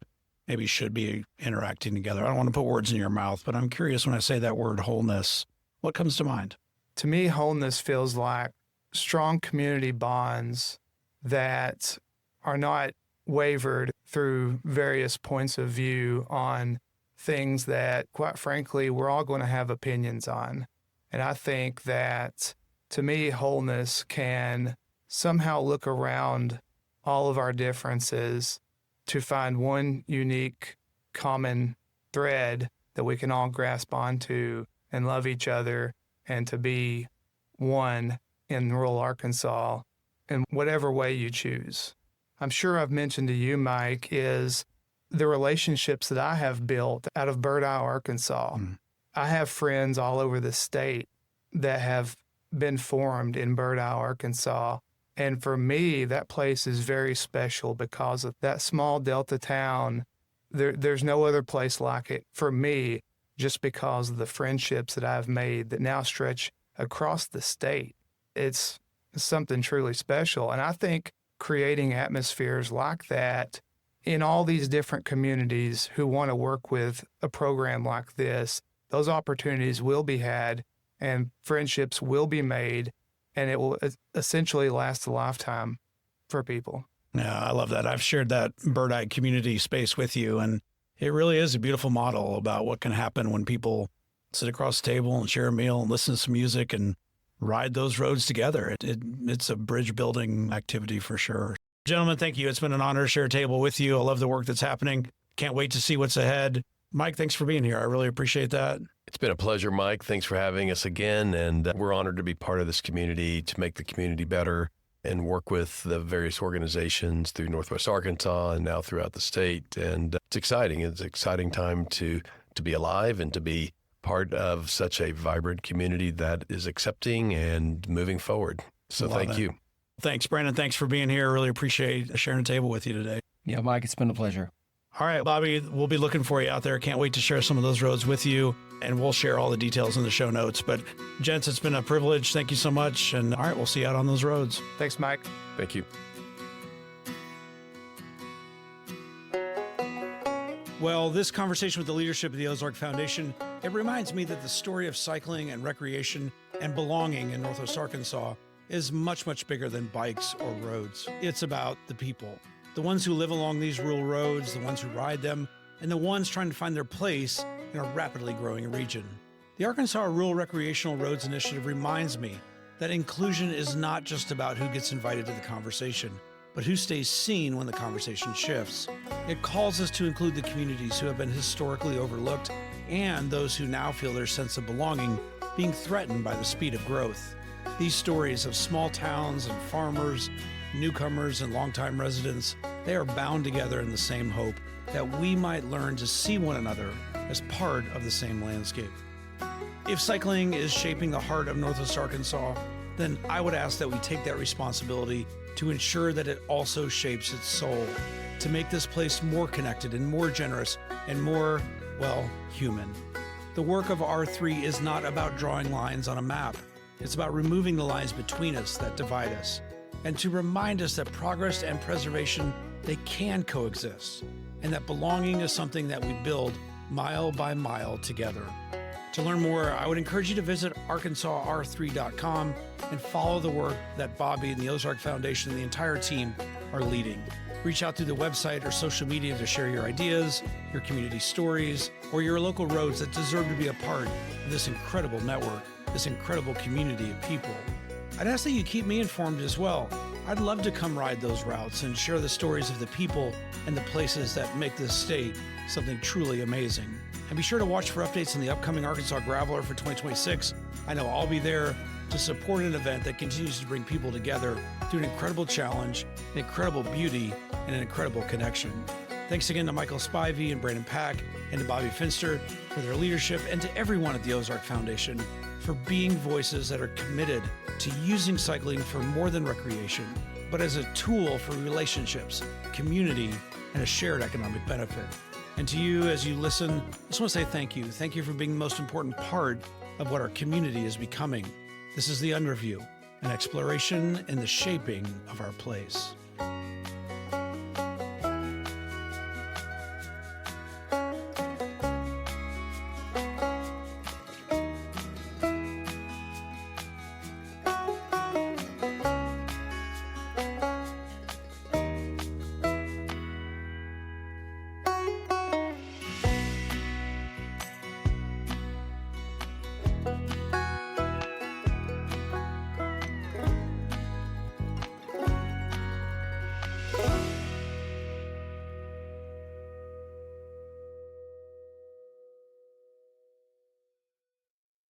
maybe should be interacting together. I don't want to put words in your mouth, but I'm curious, when I say that word wholeness, what comes to mind? To me, wholeness feels like strong community bonds that are not wavered through various points of view on things that, quite frankly, we're all going to have opinions on. And I think that, to me, wholeness can somehow look around all of our differences to find one unique common thread that we can all grasp onto and love each other and to be one in rural Arkansas in whatever way you choose. I'm sure I've mentioned to you, Mike, is the relationships that I have built out of Bird Eye, Arkansas. I have friends all over the state that have been formed in Bird Eye, Arkansas. And for me, that place is very special because of that small Delta town. There's no other place like it for me, just because of the friendships that I've made that now stretch across the state. It's something truly special. And I think creating atmospheres like that in all these different communities who want to work with a program like this, those opportunities will be had and friendships will be made, and it will essentially last a lifetime for people. Yeah, I love that. I've shared that Bird Eye community space with you, and it really is a beautiful model about what can happen when people sit across the table and share a meal and listen to some music and ride those roads together. It's a bridge building activity for sure. Gentlemen, thank you. It's been an honor to share a table with you. I love the work that's happening. Can't wait to see what's ahead. Mike, thanks for being here. I really appreciate that. It's been a pleasure, Mike. Thanks for having us again. And we're honored to be part of this community, to make the community better. and work with the various organizations through Northwest Arkansas and now throughout the state. And it's exciting. It's an exciting time to be alive and to be part of such a vibrant community that is accepting and moving forward. So thank you. Thanks, Brannon. Thanks for being here. Really appreciate sharing a table with you today. Yeah, Mike, it's been a pleasure. All right, Bobby, we'll be looking for you out there. Can't wait to share some of those roads with you, and we'll share all the details in the show notes. But gents, it's been a privilege. Thank you so much. And all right, we'll see you out on those roads. Thanks, Mike. Thank you. Well, this conversation with the leadership of the Ozark Foundation, it reminds me that the story of cycling and recreation and belonging in Northwest Arkansas is much, much bigger than bikes or roads. It's about the people, the ones who live along these rural roads, the ones who ride them, and the ones trying to find their place in a rapidly growing region. The Arkansas Rural Recreational Roads Initiative reminds me that inclusion is not just about who gets invited to the conversation, but who stays seen when the conversation shifts. It calls us to include the communities who have been historically overlooked and those who now feel their sense of belonging being threatened by the speed of growth. These stories of small towns and farmers, newcomers and longtime residents, they are bound together in the same hope that we might learn to see one another as part of the same landscape. If cycling is shaping the heart of Northwest Arkansas, then I would ask that we take that responsibility to ensure that it also shapes its soul, to make this place more connected and more generous and more, well, human. The work of R3 is not about drawing lines on a map. It's about removing the lines between us that divide us, and to remind us that progress and preservation, they can coexist, and that belonging is something that we build mile by mile together. To learn more, I would encourage you to visit arkansasr3.com and follow the work that Bobby and the Ozark Foundation and the entire team are leading. Reach out through the website or social media to share your ideas, your community stories, or your local roads that deserve to be a part of this incredible network, this incredible community of people. I'd ask that you keep me informed as well. I'd love to come ride those routes and share the stories of the people and the places that make this state something truly amazing. And be sure to watch for updates on the upcoming Arkansas Graveler for 2026. I know I'll be there to support an event that continues to bring people together through an incredible challenge, an incredible beauty, and an incredible connection. Thanks again to Michael Spivey and Brannon Pack and to Bobby Finster for their leadership, and to everyone at the Ozark Foundation for being voices that are committed to using cycling for more than recreation, but as a tool for relationships, community, and a shared economic benefit. And to you, as you listen, I just want to say thank you. Thank you for being the most important part of what our community is becoming. This is The Underview, an exploration in the shaping of our place.